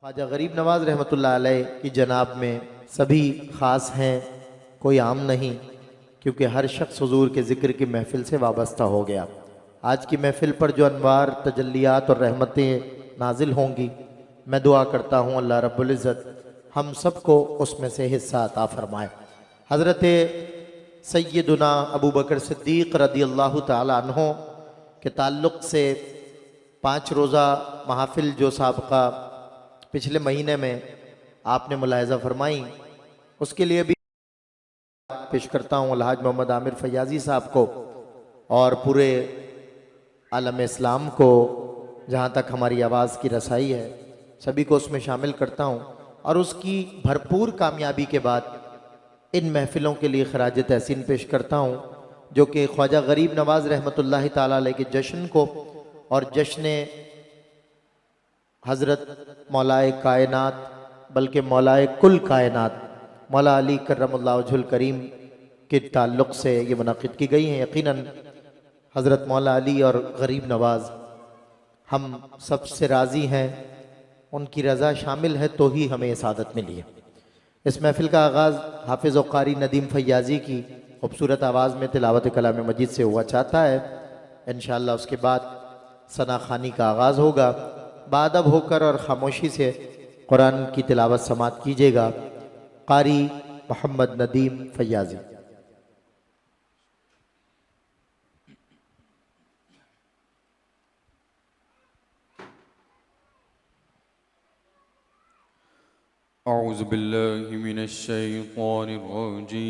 خواجہ غریب نواز رحمۃ اللہ علیہ کی جناب میں سبھی خاص ہیں، کوئی عام نہیں، کیونکہ ہر شخص حضور کے ذکر کی محفل سے وابستہ ہو گیا۔ آج کی محفل پر جو انوار، تجلیات اور رحمتیں نازل ہوں گی، میں دعا کرتا ہوں اللہ رب العزت ہم سب کو اس میں سے حصہ عطا فرمائے۔ حضرت سیدنا ابو بکر صدیق رضی اللہ تعالی عنہ کے تعلق سے 5 روزہ محافل جو سابقہ پچھلے مہینے میں آپ نے ملاحظہ فرمائی، اس کے لیے بھی پیش کرتا ہوں الحاج محمد عامر فیاضی صاحب کو اور پورے عالم اسلام کو، جہاں تک ہماری آواز کی رسائی ہے سبھی کو اس میں شامل کرتا ہوں، اور اس کی بھرپور کامیابی کے بعد ان محفلوں کے لیے خراج تحسین پیش کرتا ہوں، جو کہ خواجہ غریب نواز رحمۃ اللہ تعالیٰ علیہ کے جشن کو اور جشن حضرت مولائے کائنات بلکہ مولائے کل کائنات مولا علی کرم اللہ وجہ الکریم کے تعلق سے یہ منعقد کی گئی ہیں۔ یقیناً حضرت مولا علی اور غریب نواز ہم سب سے راضی ہیں، ان کی رضا شامل ہے تو ہی ہمیں سعادت ملی ہے۔ اس محفل کا آغاز حافظ و قاری ندیم فیاضی کی خوبصورت آواز میں تلاوت کلام مجید سے ہوا چاہتا ہے۔ انشاءاللہ اس کے بعد ثنا خوانی کا آغاز ہوگا۔ بادب ہو کر اور خاموشی سے قرآن کی تلاوت سماعت کیجیے گا۔ قاری محمد ندیم فیاضی۔ اعوذ باللہ من الشیطان الرجیم،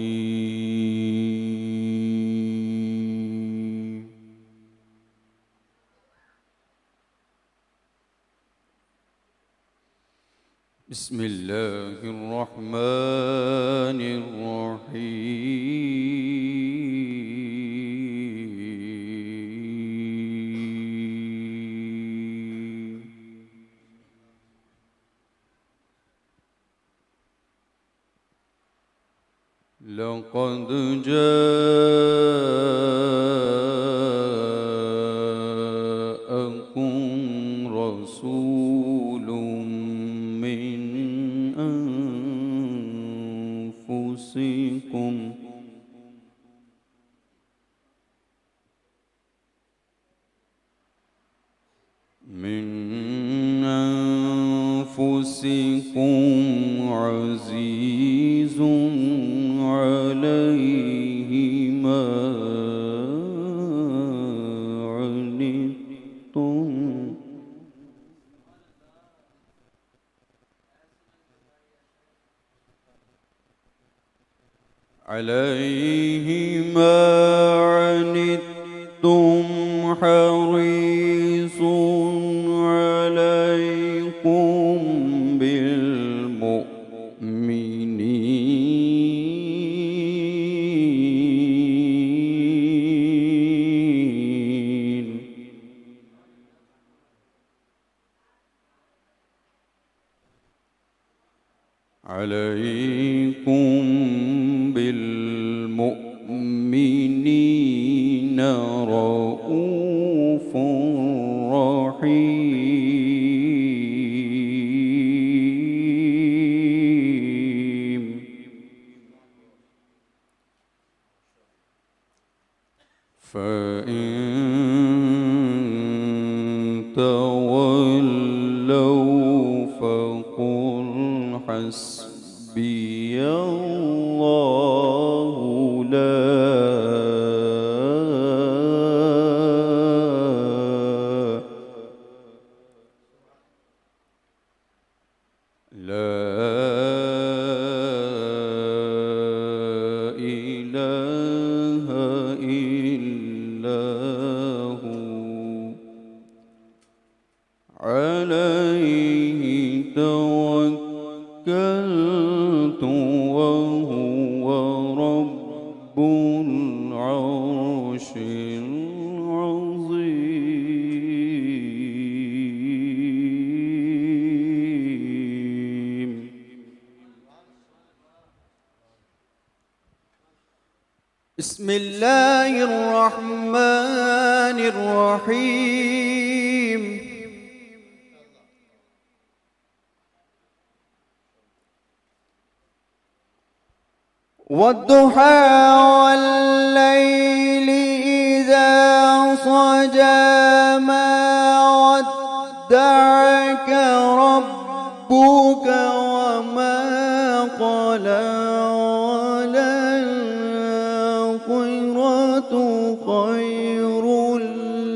بسم اللہ الرحمن الرحیم۔ لقد جاءكم رسول من أنفسكم عزيز عليه ما عنتم حريص عليكم بالمؤمنين رؤوف رحيم۔ فإن تولوا فقل حسبي الله لا إله إلا هو عليه توكلت وهو رب العرش العظيم۔ بسم اللہ الرحمن الرحیم۔ والضحى والليل إذا سجى ما ودعك ربك وما قلى وللآخرة خير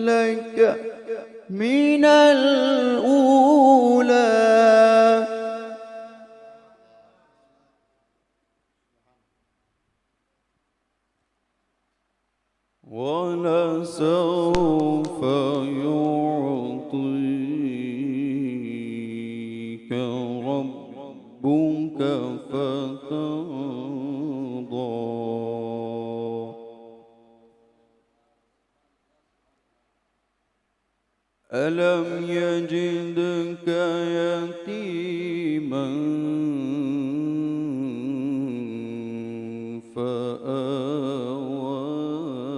لك من الأولى ولسوف يعطيك ربك فترضى ألم يجدك يتيما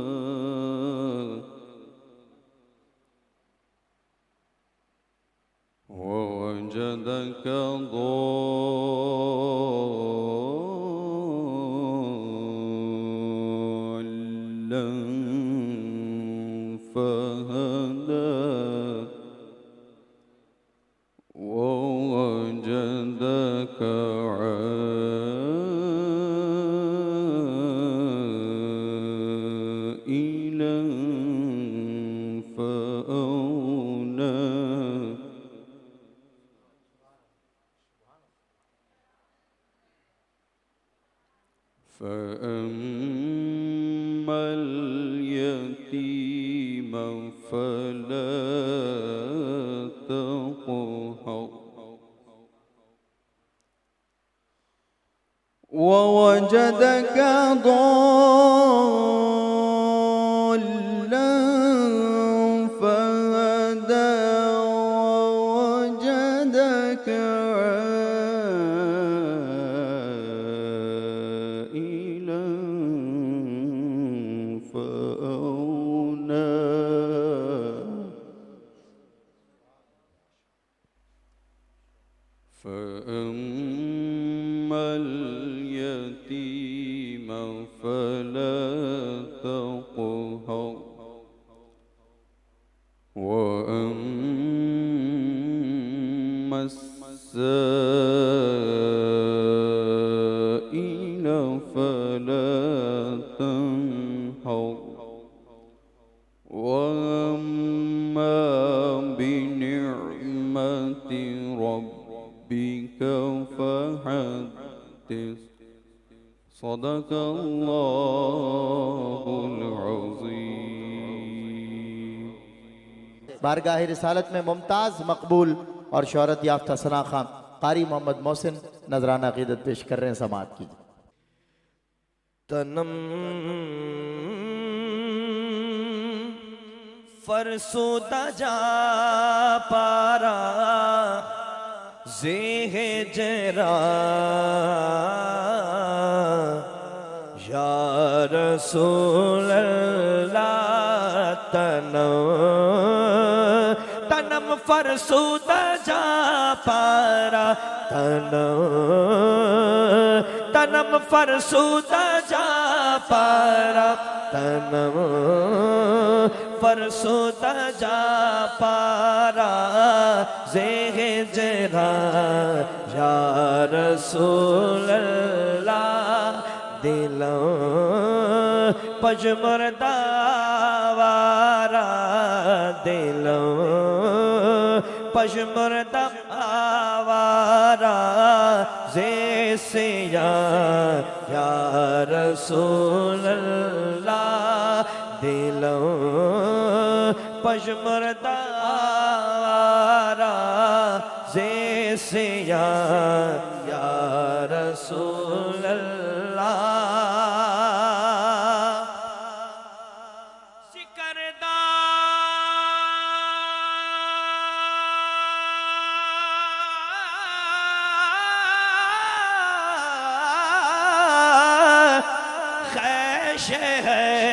فآوى ووجدك ضالا فهدى ووجدك عائلا فأغنى فأما اليتيم فلا تقهر ووجدك ضالا فهدى ووجدك عائلا فأغنى فأما اليتيم فلا تقهر وأما السائل فلا تنهر وأما بنعمة ربك فحدث صدق الله العظيم بارگاہ رسالت میں ممتاز مقبول اور شہرت یافتہ ثنا خان قاری محمد محسن نذرانہ عقیدت پیش کر رہے ہیں، سماعت کیجیے۔ تنم فرسودہ جا پارا زیہ جرا یا رسول اللہ تنم فرسودہ جا پارا تنم فرسودہ جا پارا تنم فرسودہ جا پارا زیہ جرا یا رسول اللہ دلوں پجمردہ وارا دلوں پجمردہ آوارا زیسے یا رسول اللہ دلوں پجمردہ آوارا زیسے یا رسول اللہ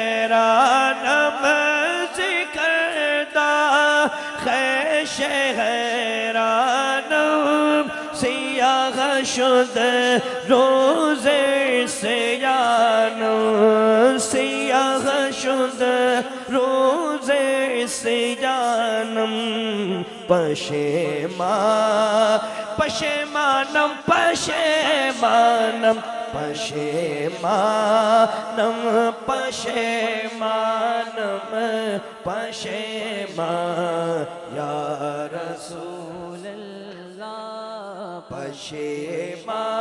حیرانم ذکردہ خیش حیرانم سی سیاه شد روز سیانم سیاه شد روز سیانم پشیمانم پشیمانم پشیمانم پشیمانم پشیمان یا رسول اللہ پشیمانم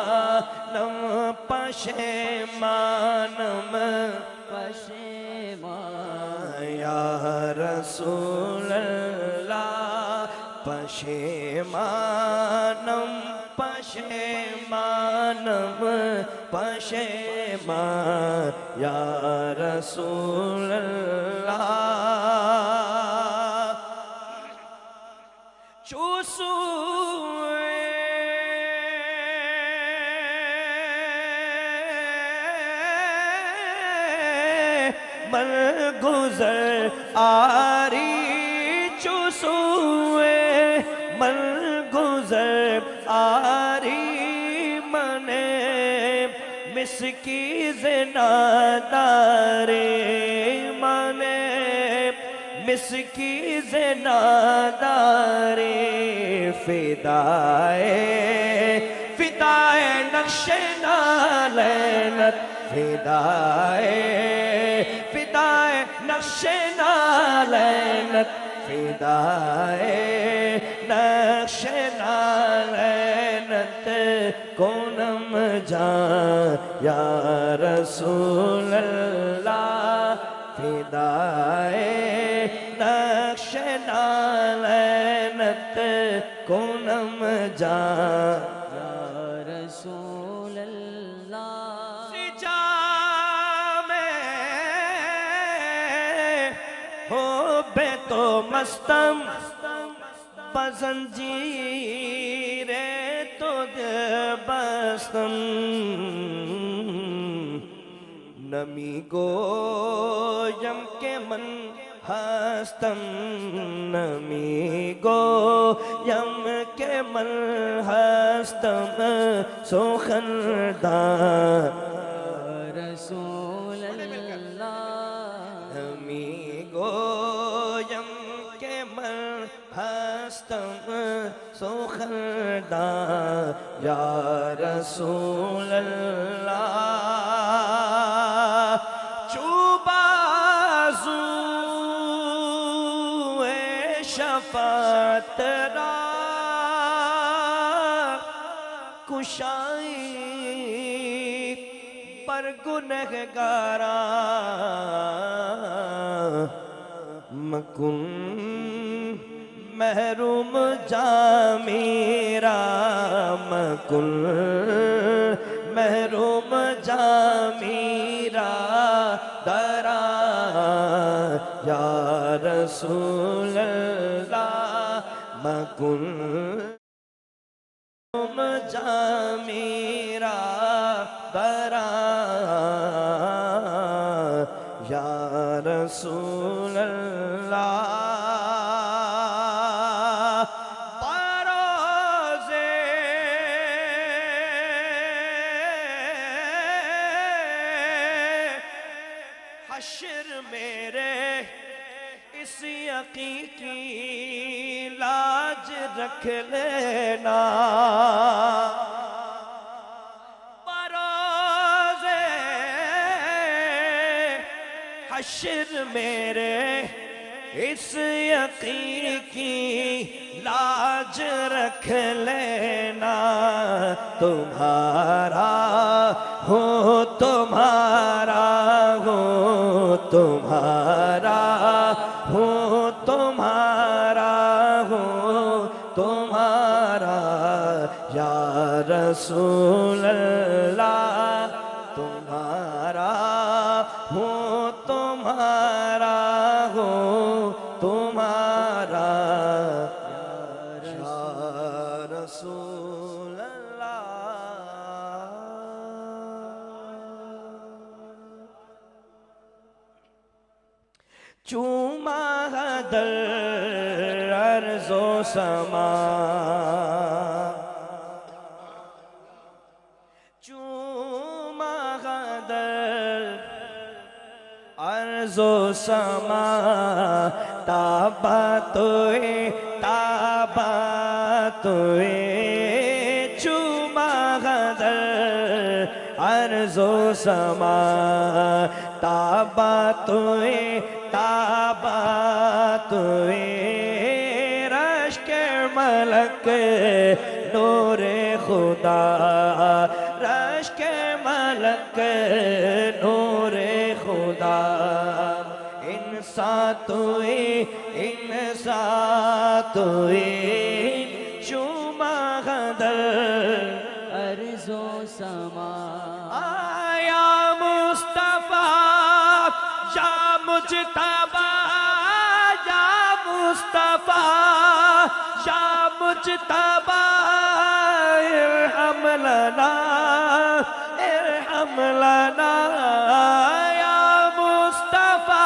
پشیمانم پشیمان یا رسول اللہ پشیمانم پشیمانم پشیمان یا رسول اللہ من گزر آری چوسوئے من گزر آری من مسکیز نادارے من مسکیز نادارے فدائے فدائے نقش نالینت فدائے فدائے نقش نالینت فدائے نقش نالینت کونم جان یا رسول اللہ فدائے نقش نالینت کونم جان یا رسول اللہ سجا میں ہو بے تو مستم بزنجیر تو بستم نمی گویم کے من ہستم نمی گویم کے من ہستم سوخندان رسول اللہ نمی گویم کے من ہستم سوخندان یا رسول اللہ شفاعت را کشائی پر گنہگاران مکن محروم جا میرا مکن محروم جا میرا درا یا رسول اللہ مکن محروم جا میرا درا یا رسول اللہ حشر میرے اس یقین کی لاج رکھ لینا بروز حشر میرے اس یقین کی لاج رکھ لینا تمہارا ہو تمہارا ہو تمہارا ہو تمہارا ہو تمہارا یا رسول اللہ تمہارا ہو تمہارا ہو تمہارا یا رسول اللہ چوما در ارض و سما عرض و سما تابا توئے چوما غدر عرض و سما تابا توئے رشک ملک نور خدا رشک ملک نور خدا انسان توئے چوما غدر عرض و سما یا مصطفیٰ یا مجتبی یا مصطفیٰ یا مجتبی ارحم لنا ارحم لنا یا مصطفیٰ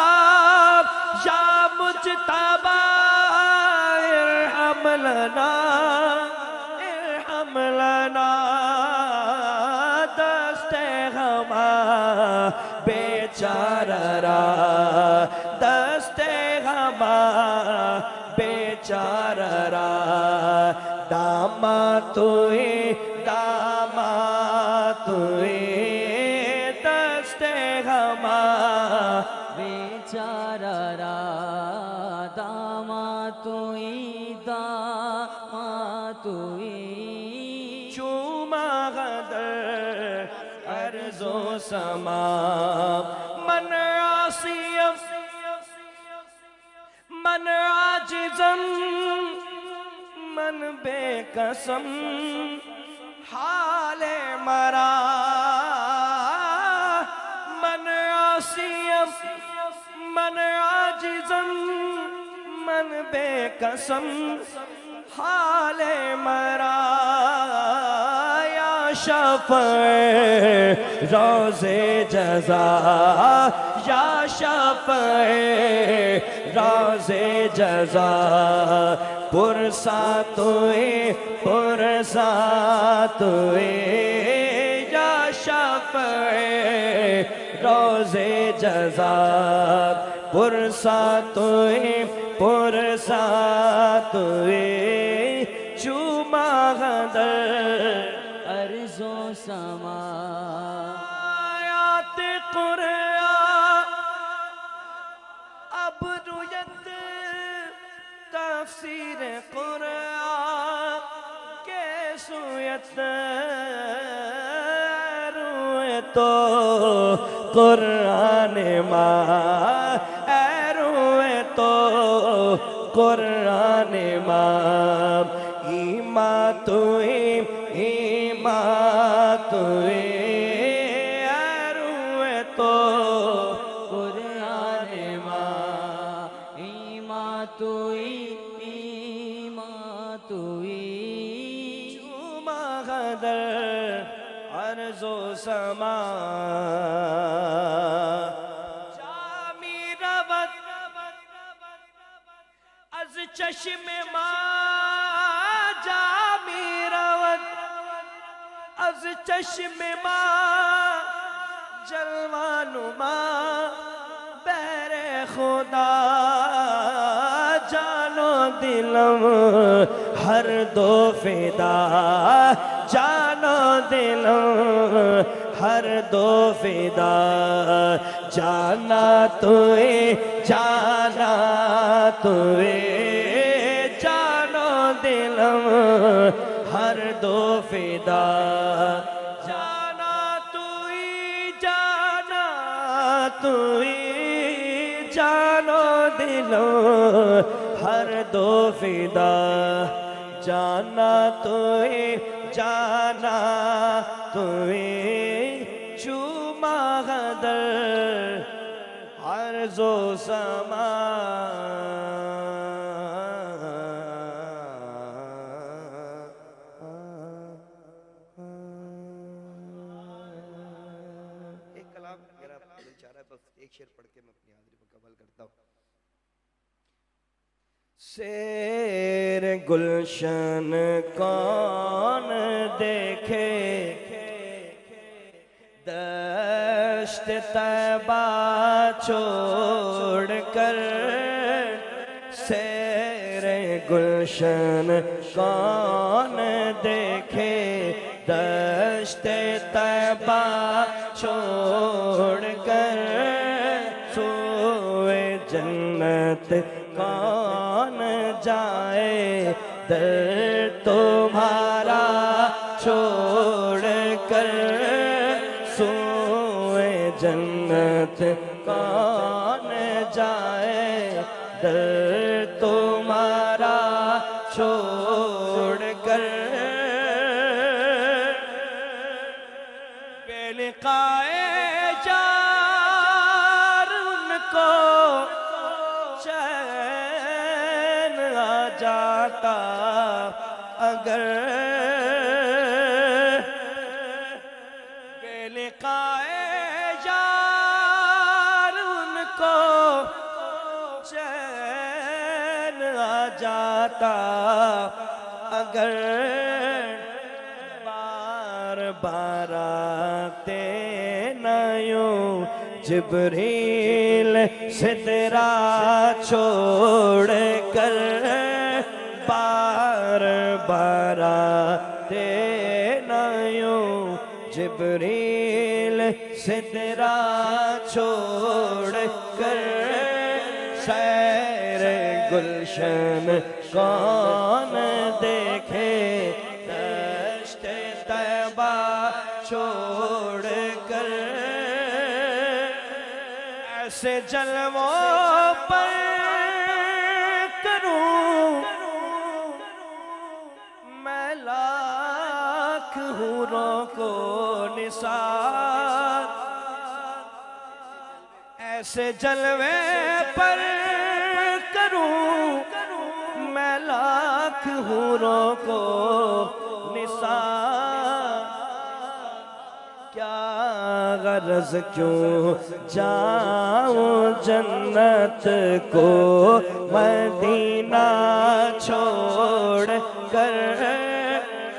یا مجتبی ارحم لنا ارحم لنا دست غما بیچارہ را دست غما بیچارہ را داما توئے دست غما بیچارہ را داما توئی چوما غدر عرض و سما من عاصیم من عاجزم من بے قسم حال مرا من عاصیم من عاجزم من بے قسم حال مرا یا شفع روز جزا یا شفع روز جزا پرسا توئے یا شفع روز جزا پرسا توئے چوما غدر عرض و سما آیات قرآن اب رویت تفسیر قرآن کے سویت روئے تو قرآن ماں روئے تو قرآن ماں ایمان توئے روئے تو قرآن ماں ایمان توئی چوما غدر عرض و سما جامی رود از چشم ماں جامی رود از چشم ماں جلوان ماں بہر خدا جانو دلم ہر دو فدا جانو دلم ہر دو فدا جانا توئے جانو دلم ہر دو فدا جانا توئی جانو دلم ہر دو فدا جانا توئی چوما غدر عرض و سما ایک کلام میرا دل چاہ رہا ہے بس ایک شعر پڑھ کے میں اپنی حاضری مکمل کرتا ہوں سیر گلشن کون دیکھے دشت طیبہ چھوڑ کر سیر گلشن کون دیکھے دشت طیبہ چھوڑ کر سوئے جنت کون جائے در تمہارا چھوڑ کر سوئے جنت کون جائے در تمہارا چھوڑ کر بے لقائے جار ان کو چین آ جاتا اگر بے لقائے جار ان کو چین آ جاتا اگر بار بار آتے نہ یوں جبریل سدرا چھوڑ کر بار بار آتے نہ یوں جبریل سدرا چھوڑ کر سیر گلشن کون دیکھے دشت طیبہ چھوڑ کر ایسے جلووں پر کروں میں لاکھ حوروں کو نثار ایسے جلوے پر کروں میں لاکھ حوروں کو نثار کیا غرض کیوں جاؤں جنت کو مدینہ چھوڑ کر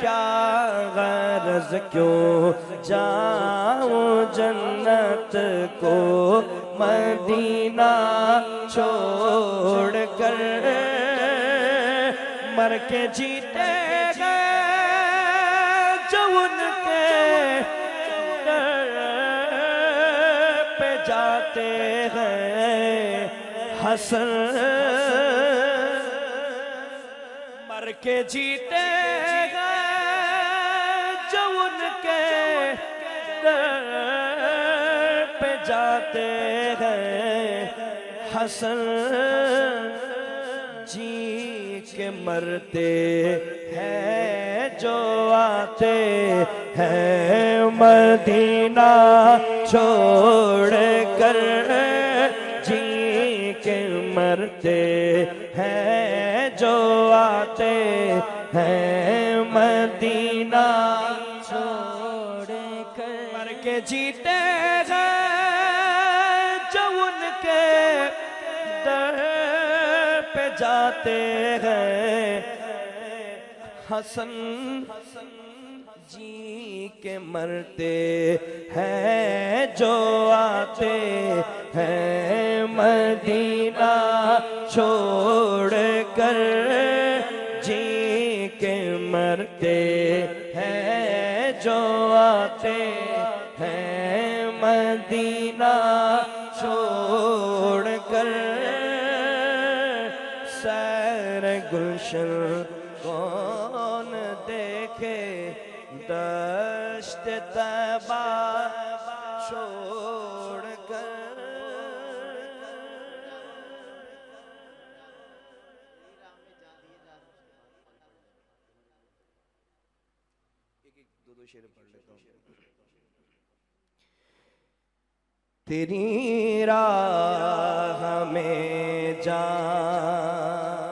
کیا غرض کیوں جاؤں جنت کو مدینہ چھوڑ کر مر کے جیتے گئے جو ان کے در پہ جاتے ہیں حسن مر کے جیتے گئے جو ان کے در پہ جاتے ہیں حسن جی کے مرتے ہیں جو آتے ہیں مدینہ چھوڑ کر جی کے مرتے ہیں جو آتے ہیں مدینہ چھوڑ کر مر کے جیتے ہیں جو ان کے در پہ جاتے ہیں حسن جی کے مرتے ہیں جو آتے ہیں مدینہ چھوڑ کر جی کے مرتے ہیں جو آتے ہیں مدینہ چھوڑ کر سیر گلشن کون دیکھے دشت طیبہ چھوڑ کر دو شعر پڑھ لیتا ہوں تیری راہ میں جان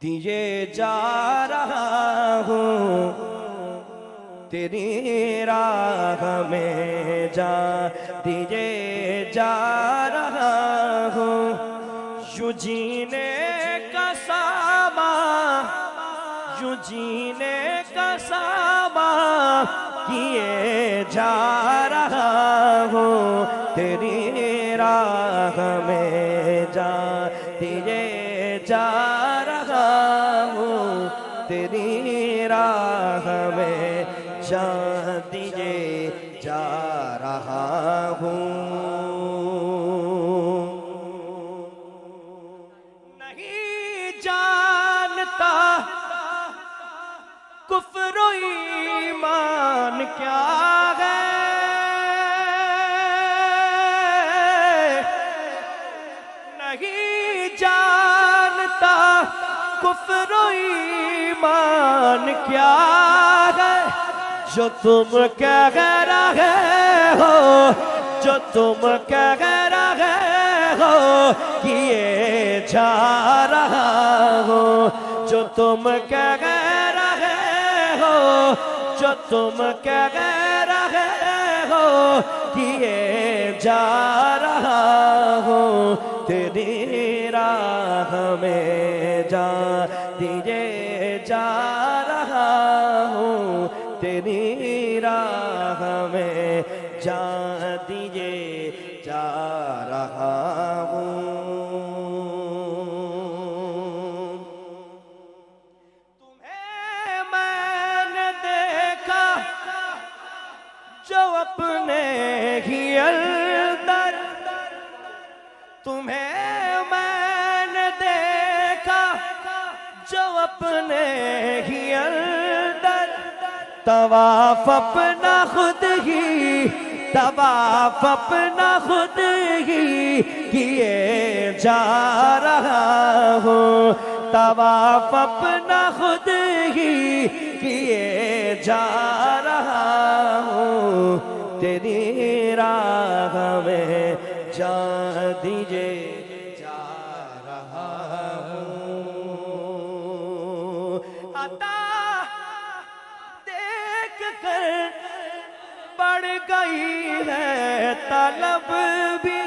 دیے جا رہا ہوں تیری راہ میں جان دیے جا رہا ہوں یوں جینے کا سامان یوں جینے کا سامان کیے جا رہا ہوں تیری راہ میں جان دیجے جا رہا ہوں نہیں جانتا کفر و ایمان کیا ہے نہیں جانتا کفر و ایمان کیا ہے جو تم کہہ رہے ہو جو تم کہہ رہے ہو کیے جا رہا ہو جو تم کہہ رہے ہو جو تم کہہ رہے ہو کیے جا رہا ہو تیری راہ میں جان دیجے جا رہا ہوں تیری راہ میں جان دیجے جا رہا ہوں تمہیں میں نے دیکھا جو اپنے ہی اندر تمہیں میں نے دیکھا جو اپنے ہی اندر طواف اپنا خود ہی طواف اپنا خود ہی کیے جا رہا ہوں طواف اپنا خود ہی کیے جا رہا ہوں تیری راہ میں جان دیجے جا رہا ہوں عطا دیکھ کر بڑھ گئی ہے طلب بھی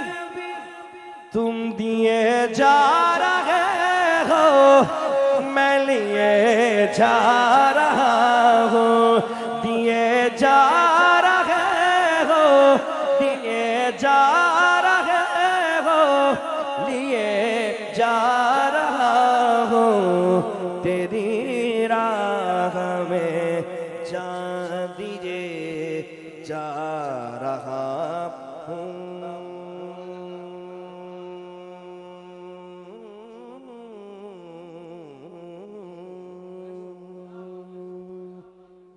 تم دیے جا رہے ہو میں لیے جا رہا ہوں دیے جا رہے ہو دیے جا رہے ہو لیے جا رہا ہوں تیری راہ میں جان دیجے جا رہا ہوں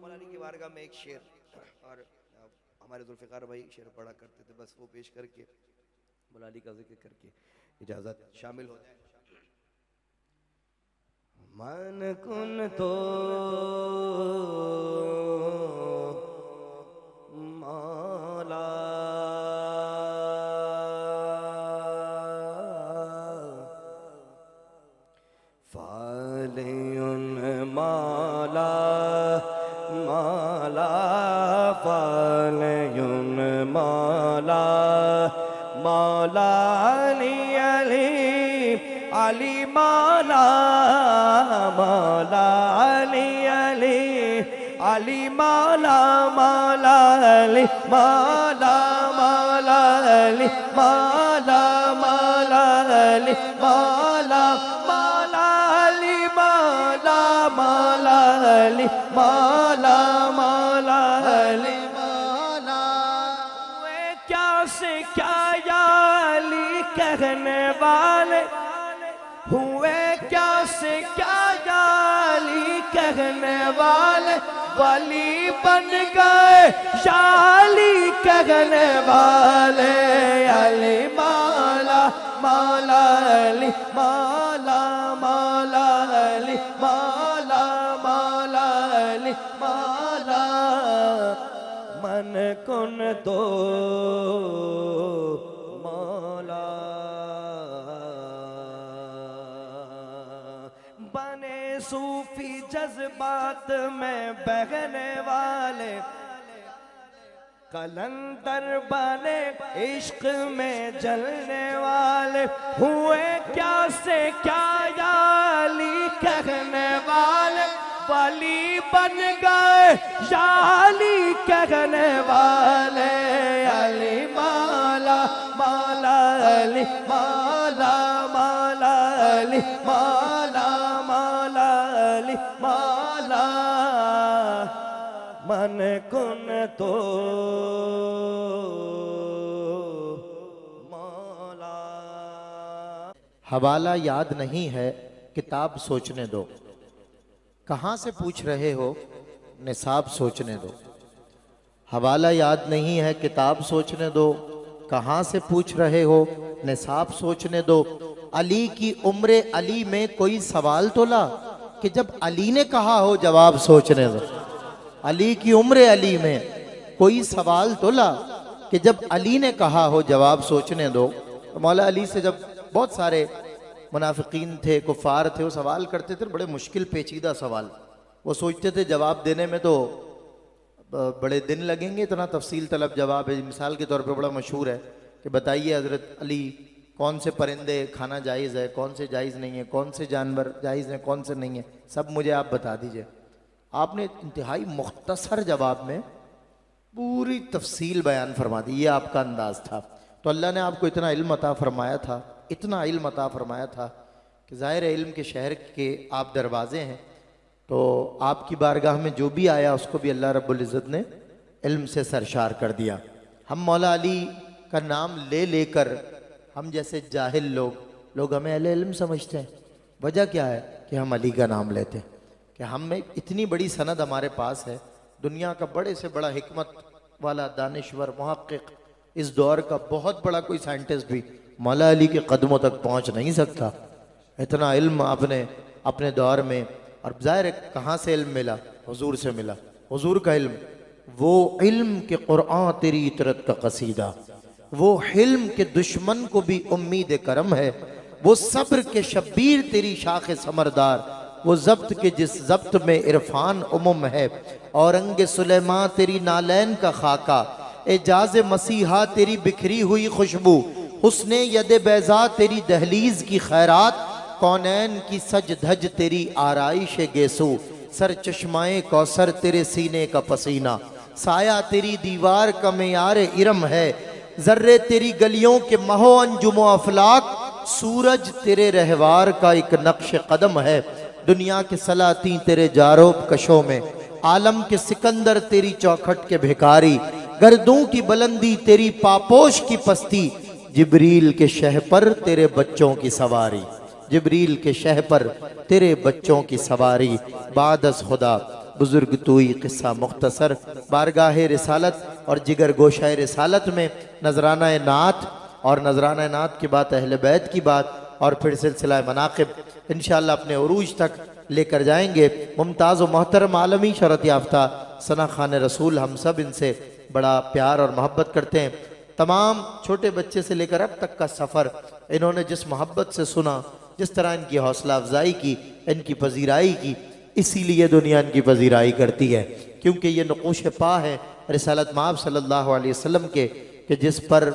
مولانا کی بارگاہ میں ایک شعر اور ہمارے ذوالفقار بھائی شعر پڑھا کرتے تھے بس وہ پیش کر کے مولانا کا ذکر کر کے اجازت شامل ہو جائے من کن تو مولا فالیون مولا مولا فالیون مولا مولا علی علی علی مولا مولا علی علی علی مولا مولا علی مولا مولا علی مولا مولا علی مولا مولا علی مولا مولا علی مولا مولا علی مولا کیا سے کیا یا علی کہنے والے ہوئے کیا سے کیا یا علی کہنے والے ولی بن گئے شالی کہنے والے علی مولا مولا علی مولا مولا علی مولا مولا علی مولا من کن دو مولا بنے صوفی جذبات میں بہنے والے قلندر بنے عشق میں جلنے والے ہوئے کیا سے کیا یا علی کہنے والے ولی بن گئے یا علی کہنے والے علی مولا مولا علی مولا مولا علی مولا مولا علی مولا من کن تو مولا. حوالہ یاد نہیں ہے کتاب سوچنے دو. کہاں سے پوچھ رہے ہو نصاب سوچنے دو. حوالہ یاد نہیں ہے کتاب سوچنے دو. کہاں سے پوچھ رہے ہو نصاب سوچنے دو. علی کی عمر علی میں کوئی سوال تو لا کہ جب علی نے کہا ہو جواب سوچنے دو. علی کی عمر علی میں کوئی سوال تو لا کہ جب علی نے کہا ہو جواب سوچنے دو. مولا علی سے جب بہت سارے منافقین تھے، کفار تھے، وہ سوال کرتے تھے، بڑے مشکل پیچیدہ سوال. وہ سوچتے تھے جواب دینے میں تو بڑے دن لگیں گے، اتنا تفصیل طلب جواب ہے. مثال کے طور پہ بڑا مشہور ہے کہ بتائیے حضرت علی کون سے پرندے کھانا جائز ہے، کون سے جائز نہیں ہے، کون سے جانور جائز ہیں، کون سے نہیں ہیں، سب مجھے آپ بتا دیجئے. آپ نے انتہائی مختصر جواب میں پوری تفصیل بیان فرما دی. یہ آپ کا انداز تھا. تو اللہ نے آپ کو اتنا علم عطا فرمایا تھا، اتنا علم عطا فرمایا تھا کہ ظاہر علم کے شہر کے آپ دروازے ہیں. تو آپ کی بارگاہ میں جو بھی آیا اس کو بھی اللہ رب العزت نے علم سے سرشار کر دیا. ہم مولا علی کا نام لے لے کر ہم جیسے جاہل لوگ ہمیں اہل علم سمجھتے ہیں. وجہ کیا ہے کہ ہم علی کا نام لیتے ہیں، کہ ہم میں اتنی بڑی سند ہمارے پاس ہے. دنیا کا بڑے سے بڑا حکمت والا دانشور محقق، اس دور کا بہت بڑا کوئی سائنٹسٹ بھی مولا علی کے قدموں تک پہنچ نہیں سکتا. اتنا علم آپ نے اپنے دور میں. اور ظاہر ہے کہاں سے علم ملا؟ حضور سے ملا. حضور کا علم، وہ علم کہ قرآن تیری اطرت کا قصیدہ، وہ حلم کے دشمن کو بھی امید کرم ہے، وہ صبر کے شبیر تیری شاخ ثمردار، وہ ضبط کے جس ضبط میں عرفان ہے، اورنگ سلیمان تیری نالین کا خاکہ، اعجاز مسیحا تیری بکھری ہوئی خوشبو، حسن ید بیضا تیری دہلیز کی خیرات، کونین کی سج دھج تیری آرائش گیسو، سر چشمائے کوثر تیرے سینے کا پسینہ، سایہ تیری دیوار کا معیار ارم ہے، ذرے تیری گلیوں کے مہو انجم و افلاک، سورج تیرے رہوار کا ایک نقش قدم ہے، دنیا کے سلاطین تیرے جاروب کشوں میں، عالم کے سکندر تیری چوکھٹ کے بھکاری، گردوں کی بلندی تیری پاپوش کی پستی، جبریل کے شہ پر تیرے بچوں کی سواری، جبریل کے شہ پر تیرے بچوں کی سواری. بعد از خدا بزرگ توئی قصہ مختصر، بارگاہ رسالت اور جگر گوشہ رسالت میں نذرانہ نعت اور نذرانہ نعت کی بات اہل بیت کی بات اور پھر سلسلہ مناقب انشاءاللہ اپنے عروج تک لے کر جائیں گے. ممتاز و محترم عالمی شرط یافتہ ثنا خان رسول، ہم سب ان سے بڑا پیار اور محبت کرتے ہیں. تمام چھوٹے بچے سے لے کر اب تک کا سفر انہوں نے جس محبت سے سنا، جس طرح ان کی حوصلہ افزائی کی، ان کی پذیرائی کی، اسی لیے دنیا ان کی پذیرائی کرتی ہے، کیونکہ یہ نقوش پا ہے رسالت مآب صلی اللہ علیہ وسلم کے، کہ جس پر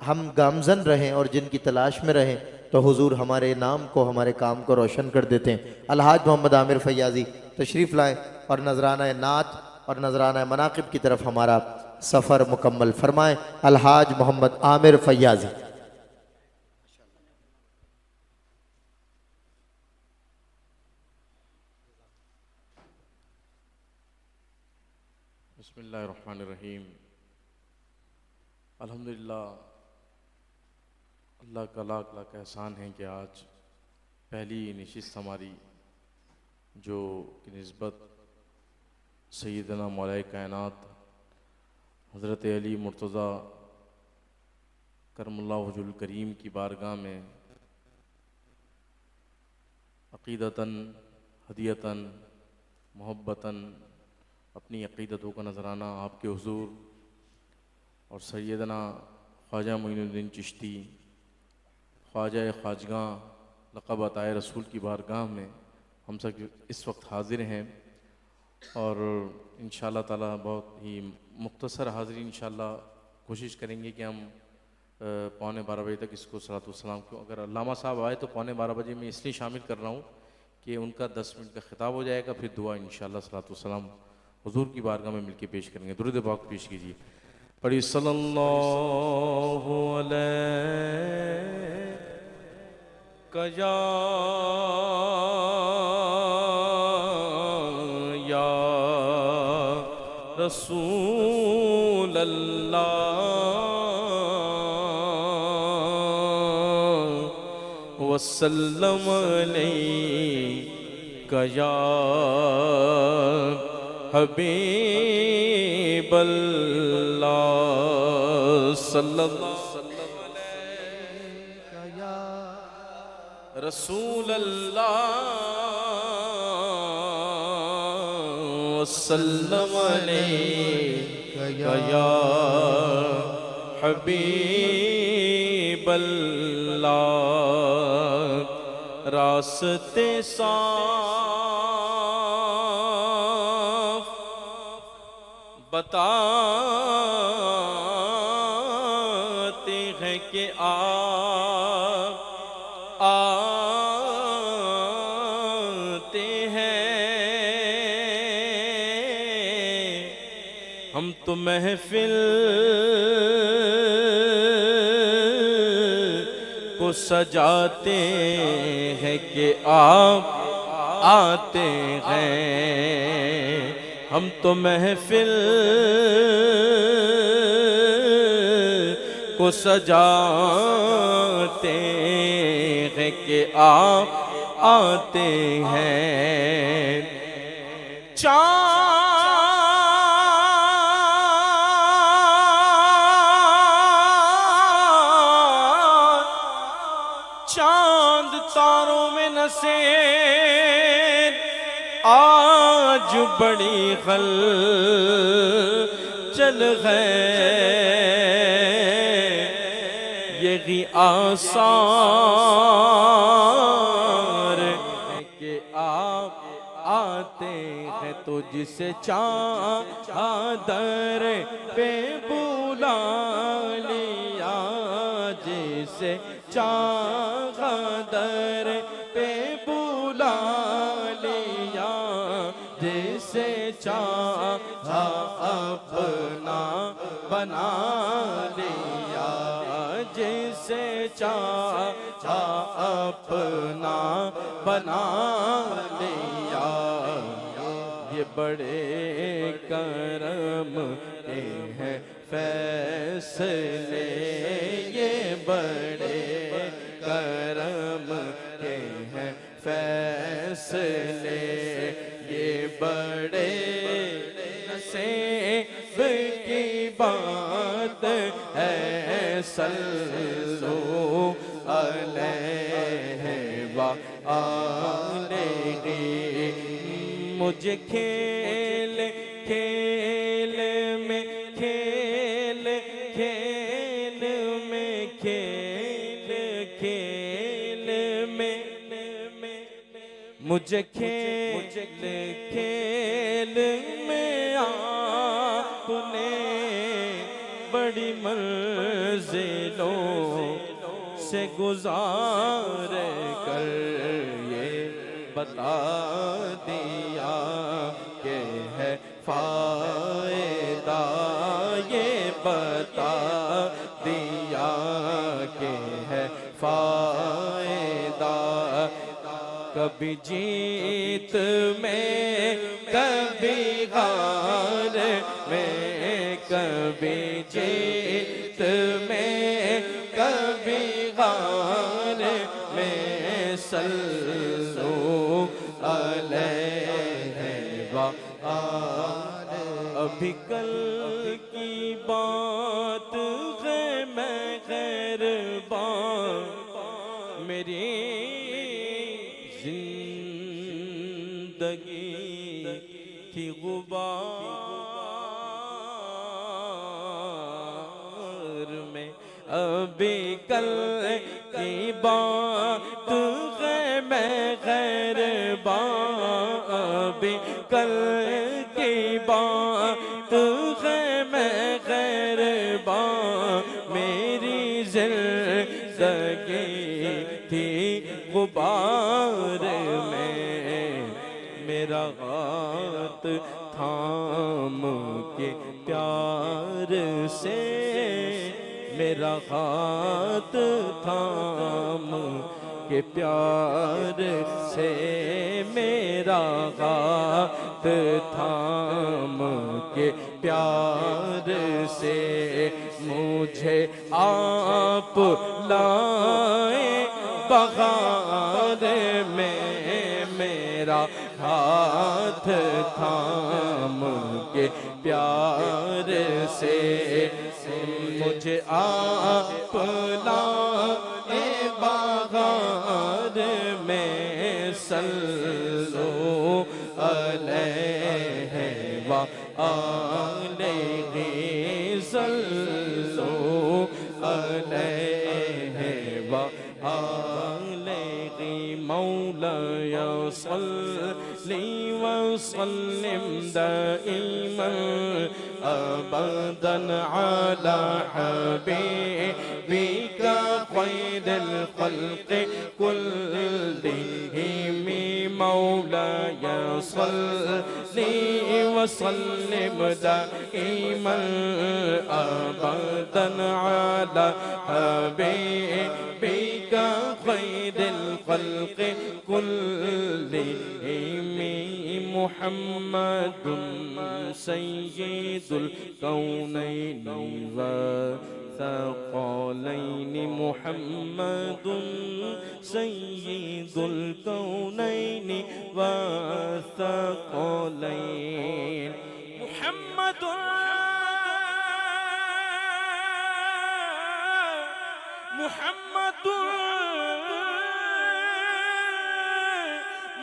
ہم گامزن رہیں اور جن کی تلاش میں رہیں تو حضور ہمارے نام کو، ہمارے کام کو روشن کر دیتے ہیں. الحاج محمد عامر فیاضی تشریف لائیں اور نذرانہ نعت اور نذرانہ مناقب کی طرف ہمارا سفر مکمل فرمائیں. الحاج محمد عامر فیاضی. بسم اللہ الرحمن الرحیم. الحمدللہ اللہ کا لاکھ لاکھ احسان ہے کہ آج پہلی نشست ہماری جو کہ نسبت سیدنا مولا کائنات حضرت علی مرتضیٰ کرم اللہ وجہ الکریم کی بارگاہ میں عقیدتاً ہدیتاً محبتاً اپنی عقیدتوں کا نذرانہ آپ کے حضور اور سیدنا خواجہ معین الدین چشتی خواجہ خواجگاں لقب عطائے رسول کی بارگاہ میں ہم سب اس وقت حاضر ہیں. اور انشاءاللہ تعالیٰ بہت ہی مختصر حاضری انشاءاللہ کوشش کریں گے کہ ہم 11:15 بجے تک اس کو صلاۃ والسلام کو، اگر علامہ صاحب آئے تو 11:15 بجے میں اس لیے شامل کر رہا ہوں کہ ان کا 10 منٹ کا خطاب ہو جائے گا، پھر دعا انشاءاللہ صلاۃ والسلام حضور کی بارگاہ میں مل کے پیش کریں گے. درود پاک پیش کیجیے. پڑھی صلی اللہ علیہ یا رسول اللہ وسلم علیک یا حبیب اللہ صلی اللہ علیہ رسول اللہ وسلم علیک یا حبیب اللہ راستے صاف بتاتے ہیں کہ آپ آتے ہیں ہم تو محفل کو سجاتے ہیں کہ آپ آتے ہیں ہم تو محفل کو سجاتے ہیں کہ آپ آتے ہیں چاند تاروں میں نسے آج بڑی خل چل گئے یہی آثار کہ آپ آتے ہیں تو جسے چادر پہ بلا لیا جسے چادر پہ بلا لیا جسے چاہا اپنا بنا لیا جسے چاہا اپنا بنا لیا یہ بڑے کرم کے ہیں فیصلے یہ بڑے کرم کے ہیں فیصلے یہ بڑے نصیب کی بات ہے صلو علیہ وآلہ مجھے کھیل کھیل میں کھیل کھیل میں کھیل کھیل میں مجھے کھیل کھیل میں آپ نے بڑی منزلوں سے گزار کر یہ بتا دیا کہ ہے فائدہ یہ بتا دیا کہ ہے فائدہ کبھی جیت میں کبھی ہار میں کبھی جیت میں کبھی ہار میں صلو علیہ وآلہ ابھی کل کی بات ہے میں خیربان میری زندگی کی غبار میں ابھی کل کی بات ہے میں خیربان ابھی کل کی بات ہے میں خیربان میری زندگی تھی غبار میں میرا ہاتھ تھام کے پیار سے میرا ہاتھ تھام کے پیار سے میرا ہاتھ تھام کے پیار سے مجھے آپ لائے بہار میں میرا ہاتھ تھام کے پیار سے مجھے آپ لائے بہار میں صلو علیہ وآلہ صلو علیہ وآلہ مولاي صل وسلم دائما أبدا على حبيبك خير الخلق كلهم مولاي صل وسلم دائما أبدا على حبيبك خير الخلق كلهم محمد سيد الكونين والثقلين محمد سيد الكونين والثقلين محمد محمد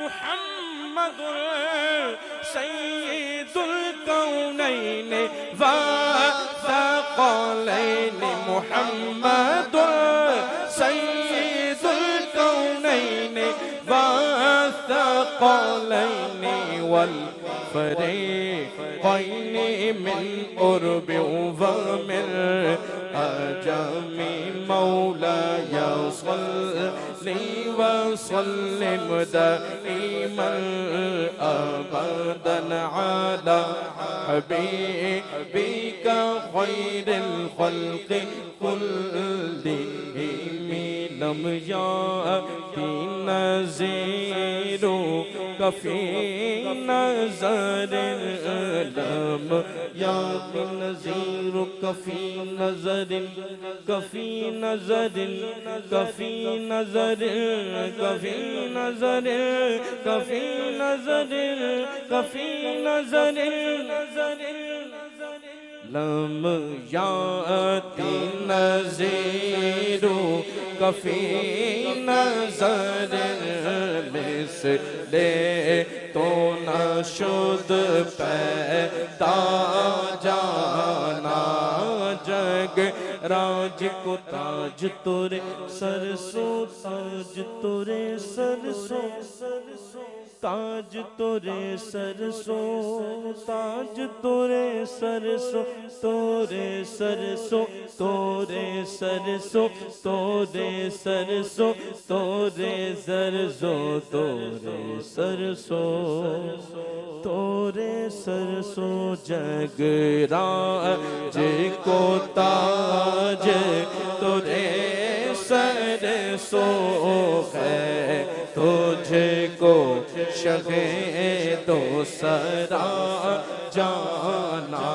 محمد سيد الكونين والثقلين محمد سيد الكونين والثقلين والفريقين من قرب ومن عجم مولاي صل وسلم دائما أبدا على حبيبك خير الخلق كلهم لم يأتي نذير في نظر لم يأتي نذير في نظر كفي نظر كفي نظر كفي نظر كفي نظر كفي نظر لم يأتي نذير كفي نظر مثل تو نشد پیدا جانا جگ راج کو تاج تورے سرسو تاج تورے سرسو تاج تورے سرسو تاج تورے سرسو تورے سرسو تورے سرسو تورے سرسو تورے سرسو تورے سرسو تورے سرسو جگ راج کو تاج تورے سرسو ہے تجھ کو شگے تو سرا جانا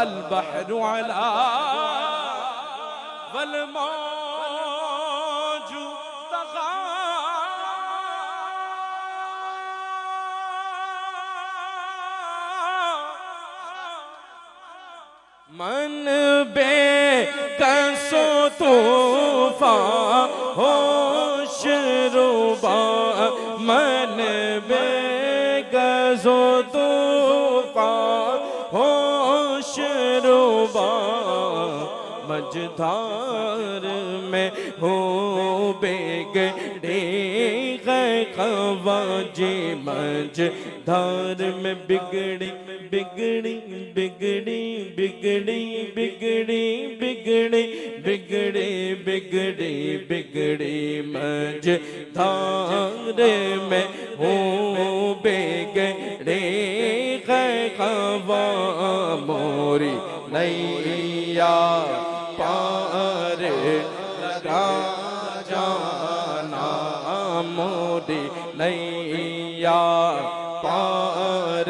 البحر علا والموج تغا من بے کسو طوفان ہوش روبا من بے گزو طوفان ہوش روبا مجدھار میں ہو بے گڑے خواجے مجدھار میں بگڑی بگڑی بگڑی بگڑی بگڑی بگڑی بگڑی بگڑی بگڑی مجدھار میں ہو بے گڑے خواہ موری نیا پار لگا جانا موری نیا پار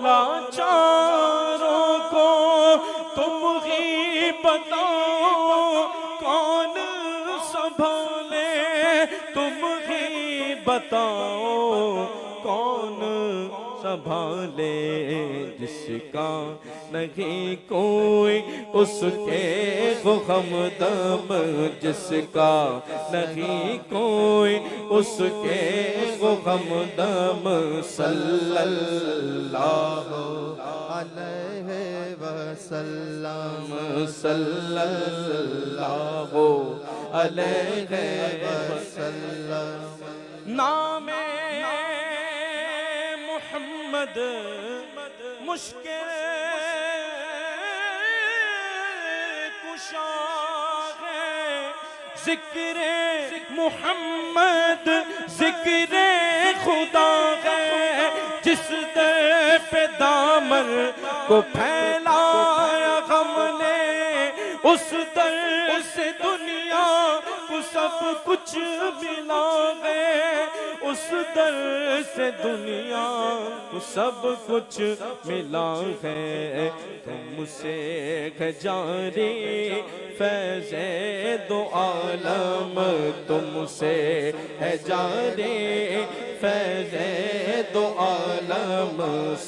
لاچاروں کو تم ہی بتاؤ کون سنبھالے، تم ہی بتاؤ کون سنبھالے، جس کا نہیں کوئی اس کے وہ ہمدم، جس کا نہیں کوئی اس کے وہ ہمدم، صلی اللہ علیہ وسلم صلی اللہ علیہ وسلم۔ نام محمد مشکل کشا ہے، ذکر محمد ذکر خدا ہے، جس در پہ دامن کو پھیلایا غم نے، اس در سے دنیا کو سب کچھ ملا ہے، اس در سے دنیا کو سب کچھ ملا ہے، تم سے ہے جاری فیض دو عالم، تم سے ہے جاری فیض دو عالم،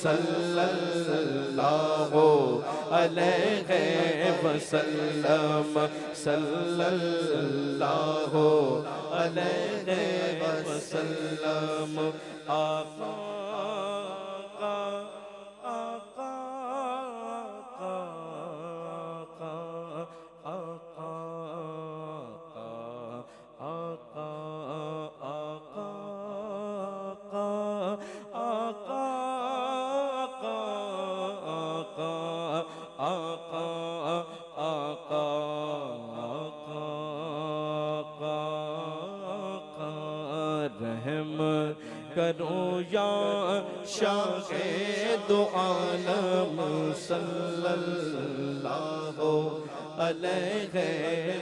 صلی اللہ علیہ وسلم صلی اللہ علیہ وسلم۔ آقا آقا آقا آقا آقا آقا رحم کرو یا شاہ دو عالم، صلی اللہ علیہ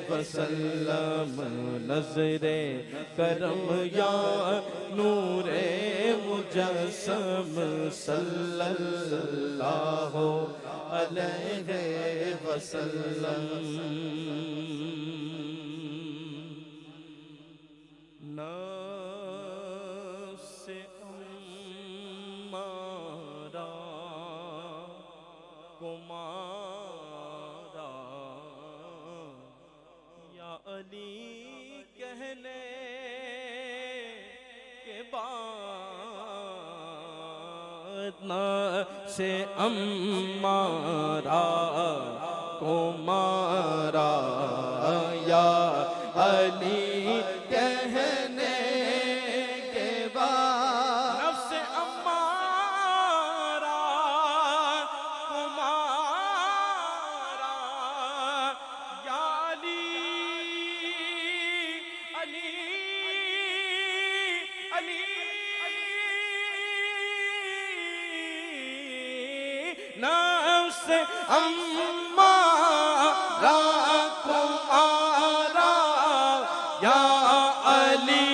وسلم، نظر کرم یا نور مجسم، صلی اللہ علیہ وسلم۔ نفس امارہ کو مارا یا علی کہنے کے بعد، نفس امارہ کو مارا یا علی کہنے کے بعد، نفس امارہ کو مارا یا علی علی علی نفس امارہ کو مارا یا علی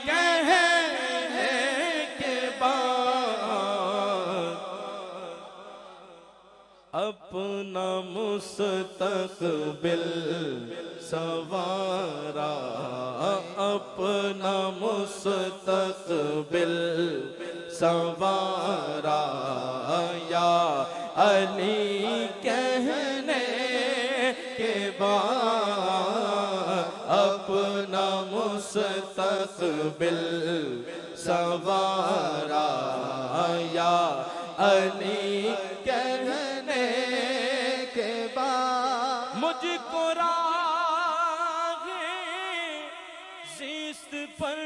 کہنے کے بعد، اپنا مستقبل سوارا، اپنا مستقبل سوارا یا علی کہنے کے بعد، اپنا مستقبل سوارا یا علی کہنے کے بعد، مجھ کو راہ زیست پر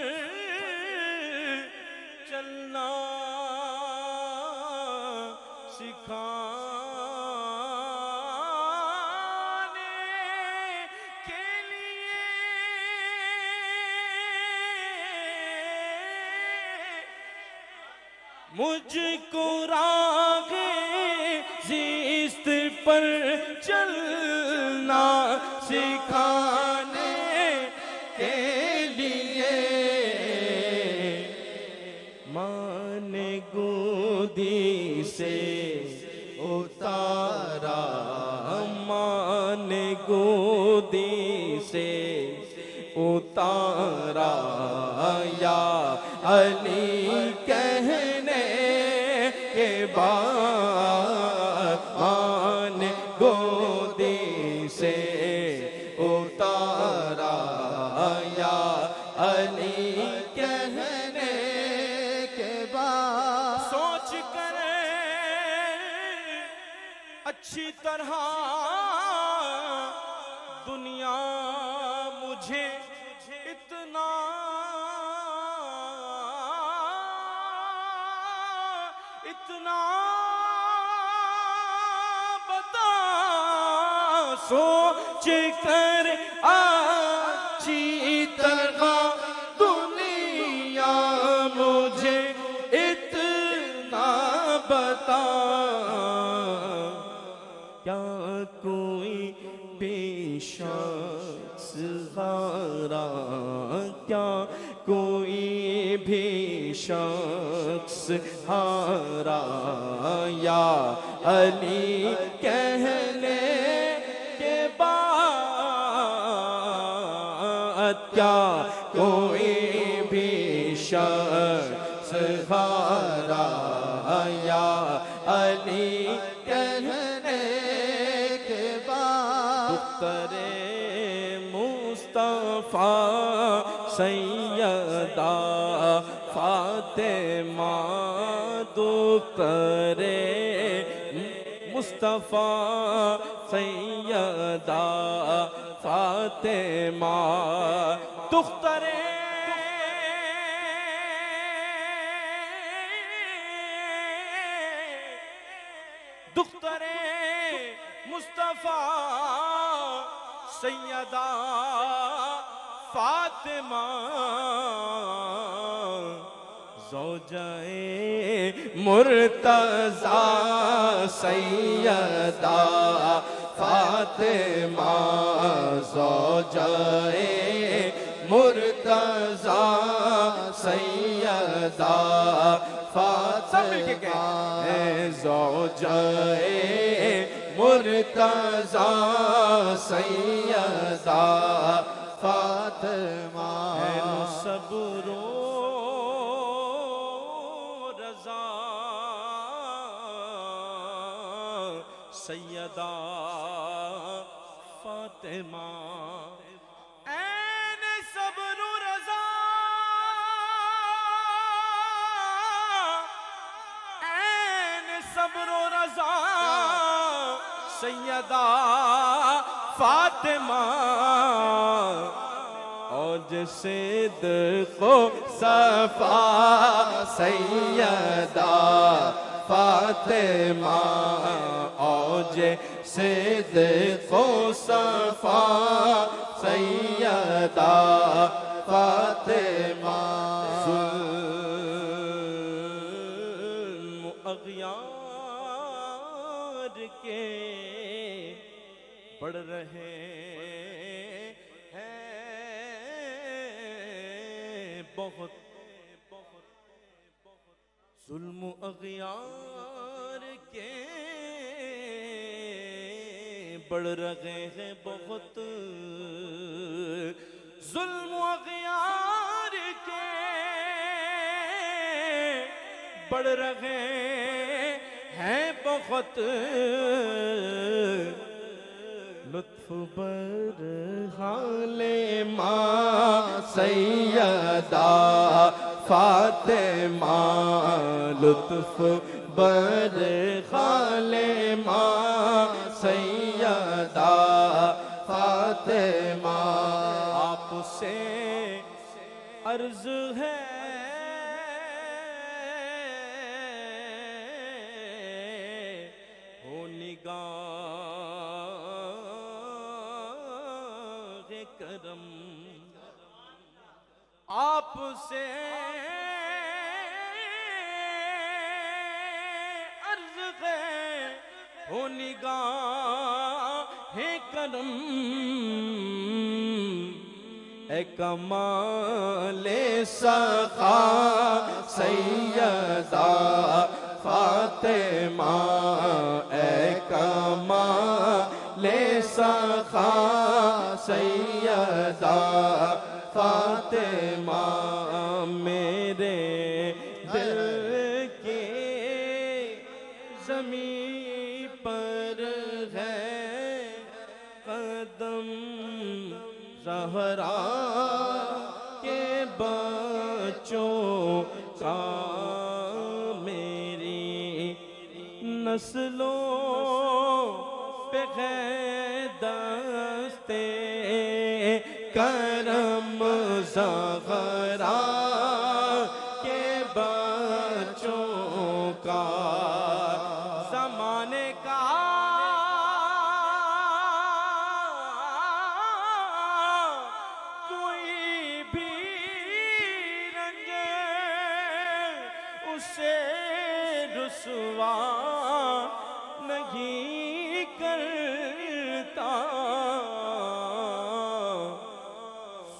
چلنا سکھانے کے لیے، مجھ کو راہ زیست پر چلنا سکھانے کے لیے، مان گودی سے اتارا ماں نے گودی سے اتارا یا علی کہنے کے بعد ماں نے گودی سے اتارا یا علی کہنے کے بعد سوچ کر اچھی طرح دنیا مجھے اتنا بتا سوچ کر اچھی طرح دنیا مجھے اتنا بتا کیا کوئی بے شخص غارا کیا کوئی بھی شخص ہارا یا علی کہنے کے بعد کیا کوئی بھی شخص ہارا یا علی کہنے کے بعد دختر مصطفیٰ سیدہ فاطمہ دختر مصطفیٰ سیدہ فاطمہ دختر مصطفیٰ سیدہ فاطمہ زوجائے مرتضیٰ سیدہ فاطمہ زوجائے مرتضیٰ سیدہ فاطمہ زوجائے مرتضیٰ سیدہ فاطمہ صبر و رضا سیدہ فاطمہ این صبر و رضا این صبر و رضا سیدہ فاطمہ اوج صدق و صفا سیدہ فاطمہ اوج صدق و صفا سیدہ فاطمہ ظلم اغیار کے بڑھ رہے بہت ظلم و اغیار کے بڑھ رہے ہیں بہت ظلم و اغیار کے بڑھ رہے ہیں بہت لطف برحال ماں سیدہ فاطمہ لطف برحال ماں سیدہ فاطمہ آپ سے عرض ہے ہو نگاہ کرم آپ سے عرض ہے ہو نگاہ کرم اے کمال سخا سیدہ فاطمہ اے کمال سخا سیدہ فاطمہ میرے دل کی زمین پر ہے قدم زہرا کے بچوں کا میری نسلوں پہ ہے دستے کرم زہرا کے بچوں کا زمانے کا کوئی بھی رنج اسے رسوا نہیں کرتا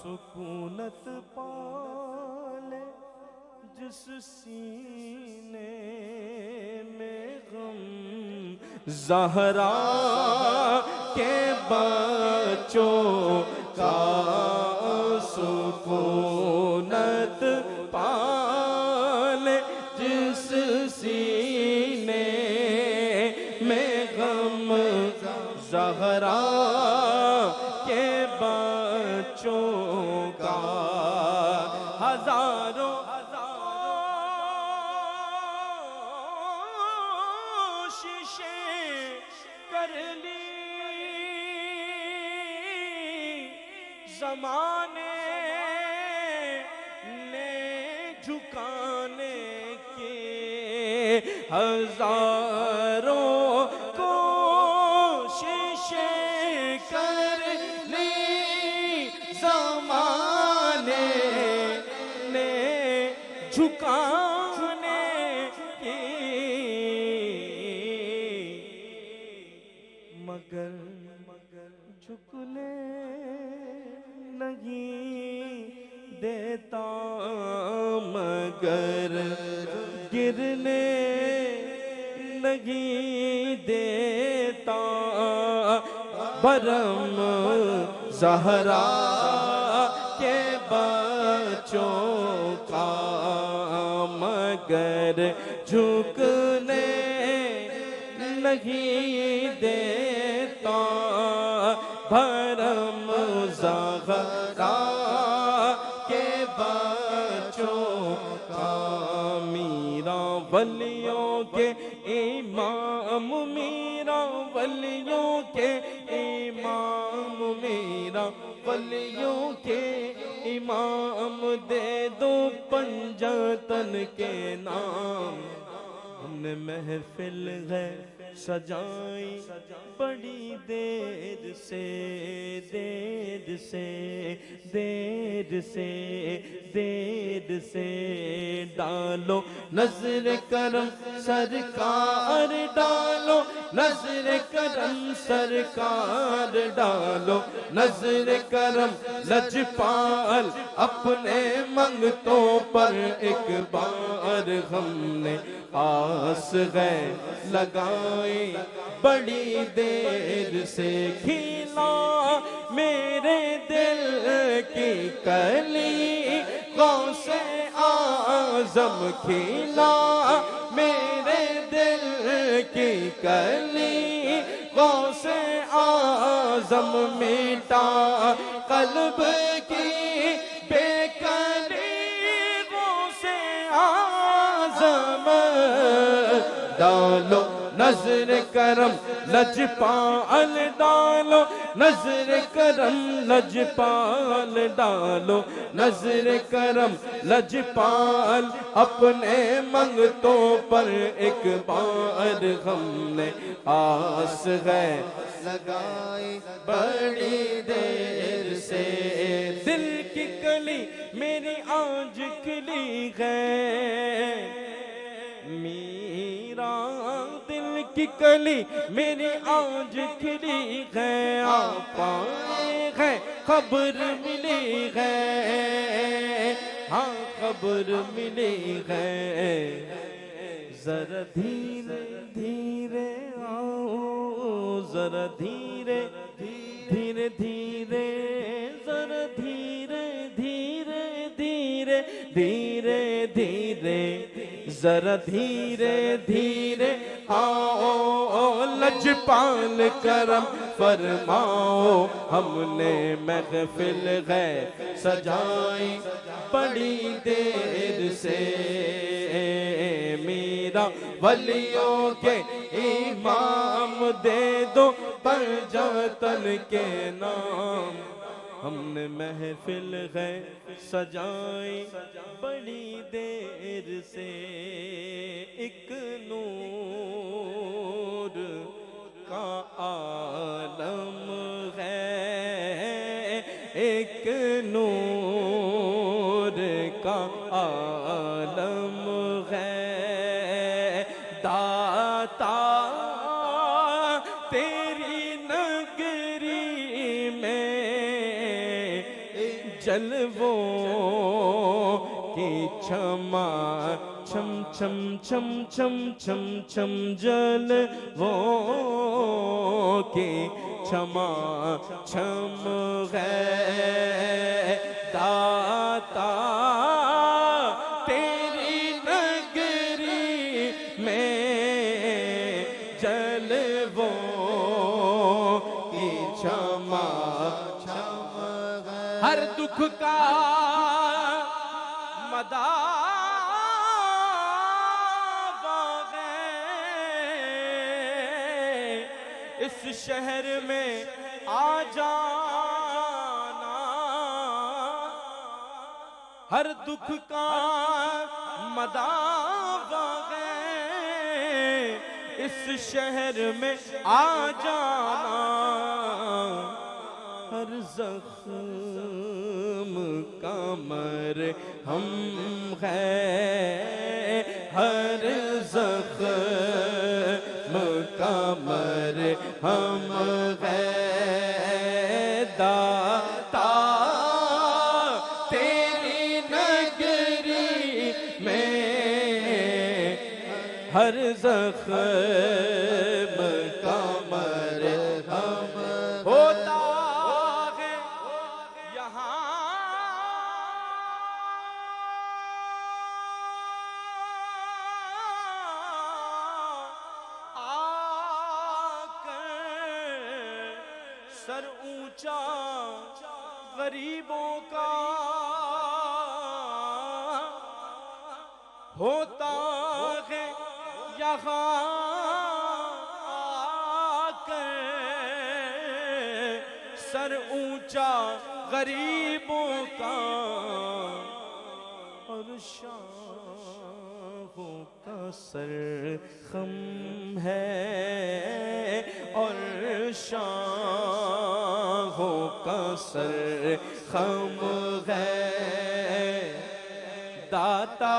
سکونت پالے جس سینے میں غم زہرا کے بچوں کا سکونت پالے جس سینے میں غم زہرا کے بچوں کا ہزاروں کوششیں کر لی زمانے نے جھکانے کے ہزاروں کوششیں کر لی زمانے نے جھکانے کی مگر جھکنے نہیں دیتا مگر گرنے نہیں دیتا بھرم زہرا کے بچوں کا مگر جھکنے نہیں دیتا بھرم زہرا کے بچوں کا میرا ولیوں کے امام میرا ولیوں کے امام میرا ولیوں کے امام دے دو پنجتن کے نام ہم نے محفل ہے سجائی بڑی دیر سے دیر سے دیر سے دیر سے ڈالو نظر کرم سرکار ڈالو نظر کرم سرکار ڈالو نظر کرم لجپال اپنے منگتوں پر ایک بار ہم نے آس ہے لگائی بڑی دیر سے کھیلا میرے دل کی کلی غوث اعظم کھیلا میرے دل کی کلی غوث اعظم میٹا قلب کی بے کلی غوث اعظم ڈالو نظر کرم لجپال ڈالو نظر کرم لجپال ڈالو نظر کرم لجپال اپنے منگتوں پر ایک بار ہم نے آس ہے لگائی بڑی دیر سے دل کی کلی میری آج کلی ہے میرا دل کی کلی میری آج کھلی ہے آپ آئے ہیں خبر ملی ہے ہاں خبر ملی ہے ذرا دھیرے دھیرے آؤ ذرا دھیرے دھیرے دھیرے ذرا دھیرے دھیرے دھیرے دھیرے دھیرے ذرا دھیرے دھیرے آؤ لجپال کرم فرماؤ ہم نے محفل غیر سجائی بڑی دیر سے میرا ولیوں کے امام دے دو پنجاتن کے نام ہم نے محفل غیر سجائی بڑی دیر سے ایک نور کا عالم ہے ایک نور کا عالم ہے داتا تیری نگری میں جلووں کی چھما چھم چھم چھم چھم چھم چھم جلووں کی چھما چھم ہے داتا تیری نگری میں جلووں کی چھما چھم ہے ہر دکھ کا مداوا ہے اس شہر میں آ جانا ہر دکھ کا مداوا ہے اس شہر میں آ جانا ہر زخم کا مرہم ہے ہر زخم کا مرہم ہے داتا تیری نگری میں ہر زخم کا مرہم ہوتا ہے یہاں آ کر سر اونچا غریبوں کا ہوتا ہے یہاں آ کر سر اونچا غریبوں کا اور شاہوں کا سر خم ہے اور شاہوں کا سر خم ہے داتا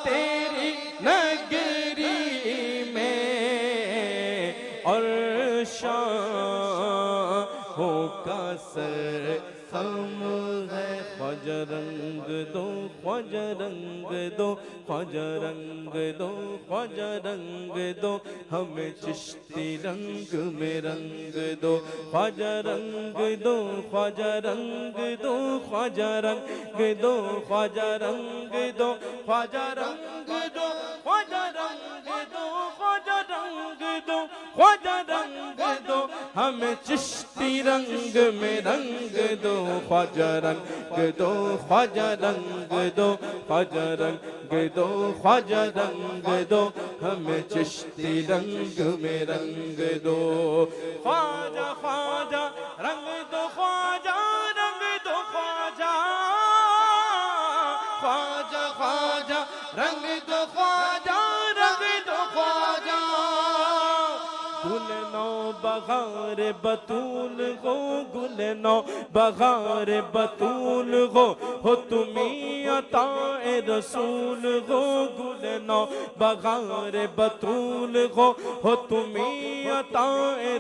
تیری نگری میں اور شاہوں کا سر خم ہے خواجہ رنگ دو خواجہ رنگ دو خواجہ رنگ دو خواجہ رنگ دو ہمیں چشتی رنگ میں رنگ دو خواجہ رنگ دو خواجہ رنگ دو خواجہ رنگ دو خواجہ رنگ دو خواجہ رنگ دو خواجہ رنگ دو خواجہ رنگ دو خواجہ رنگ دو ہمیں چشتی رنگ میں رنگ دو خواجہ رنگ دو خواجہ رنگ دو خواجہ رنگ دو خواجہ رنگ دو ہمیں چشتی رنگ میں رنگ دو خواجہ خواجہ رنگ دو خواجہ رنگ دو خواجہ خواجہ خواجہ رنگ دو خواجہ رنگ دو خواجہ گل نو بہار بطول ہو گل نو بہار بطول ہو تمہیں عطا رسول ہو گل نو بہار بطول ہو تمہیں عطا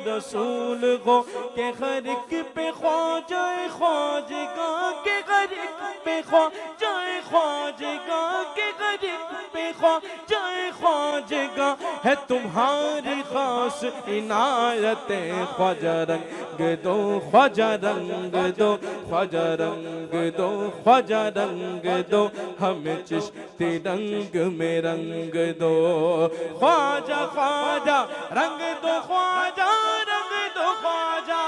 رسول ہو کہ ہر ایک پہ خواجہ خواجگاں کہ ہر ایک پہ خواجہ خواجگاں کہ ہر ایک پہ خواجہ خواجگاں ہے تمہاری خاص عنایت خواجہ رنگ دو خواجہ رنگ دو خواجہ رنگ دو خواجہ رنگ دو ہمیں چشتی رنگ میں رنگ دو خواجہ خواجہ رنگ دو خواجہ رنگ دو خواجہ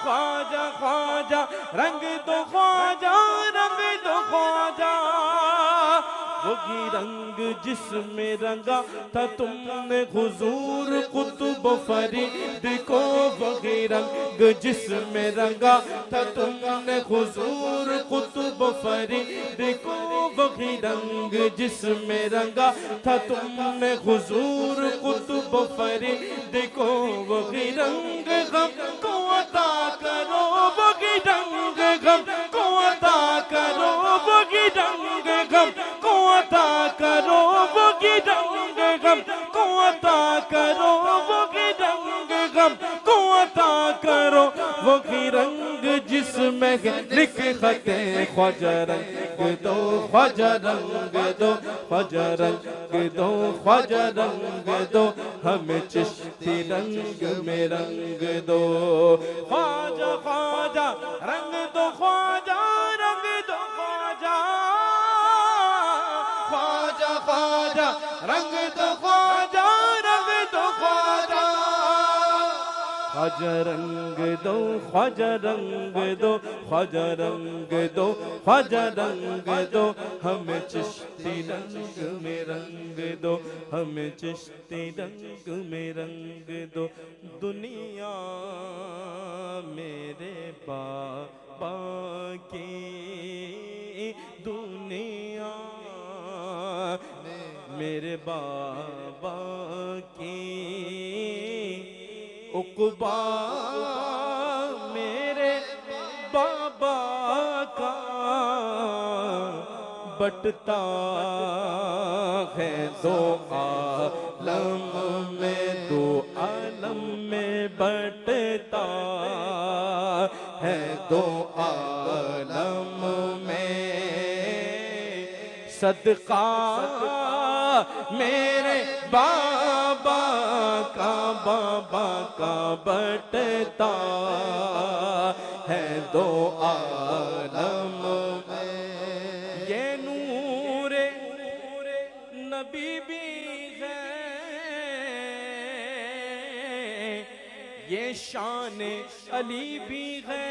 خواجہ خواجہ رنگ دو خواجہ رنگ دو خواجہ وہی رنگ جس میں رنگا تھا تم نے حضور قطب فرید کو وہی رنگ جس میں رنگا تھا تم نے حضور قطب فرید کو وہی رنگ جس میں رنگا تھا تم نے حضور قطب فرید کو وہی رنگ غم کو عطا کرو وہی رنگ غم کو عطا کرو وہی رنگ غم کو عطا کرو وہی رنگ غم کو عطا کرو وہی رنگ غم کو عطا کرو وہی رنگ جس میں لکھ خطِ خواجہ رنگ دو خواجہ رنگ دو خواجہ رنگ دو خواجہ رنگ دو ہمیں چشتی رنگ میں رنگ دو خواجہ خواجہ رنگ دو خواجہ رنگ دو خواجہ خواجہ خواجہ رنگ دو خواجہ رنگ دو خواجہ خواجہ رنگ دو خواجہ رنگ دو خواجہ رنگ دو خواجہ رنگ دو ہمیں چشتی رنگ میں رنگ دو ہمیں چشتی رنگ میں رنگ دو دنیا میرے بابا کی دنیا میرے بابا کی عقبا میرے بابا کا بٹتا ہے دو عالم میں دو عالم میں بٹتا ہے دو عالم میں صدقہ میرے بابا کا بٹتا ہے دو عالم میں یہ نور نبی بھی ہے یہ شان علی بھی ہے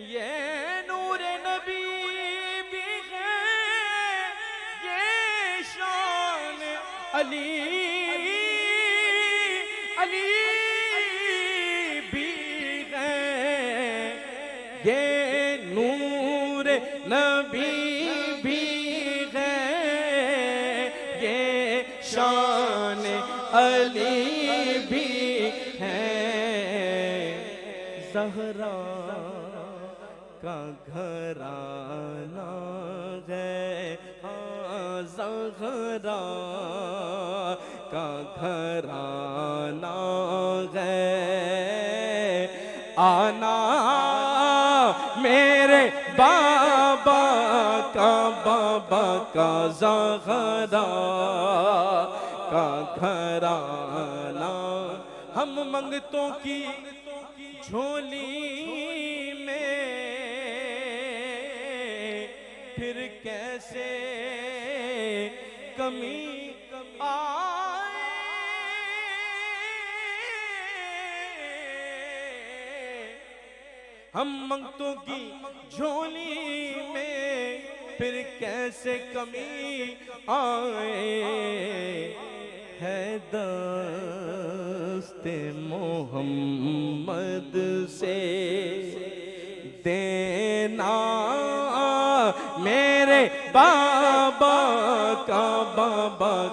یہ نور نبی بھی ہے یہ شان علی بھی ہے یہ نور نبی بھی ہے یہ شان علی بھی ہے زہرا کا گھرانہ ہے ہاں زہرا کا گھرانہ ہے آنا میرے بابا کا زہرا کا گھرانہ ہم منگتوں کی جھولی میں پھر کیسے کمی آئے ہم منگتوں کی جھولی میں پھر کیسے کمی آئے ہے دست محمد سے دینا میرے بابا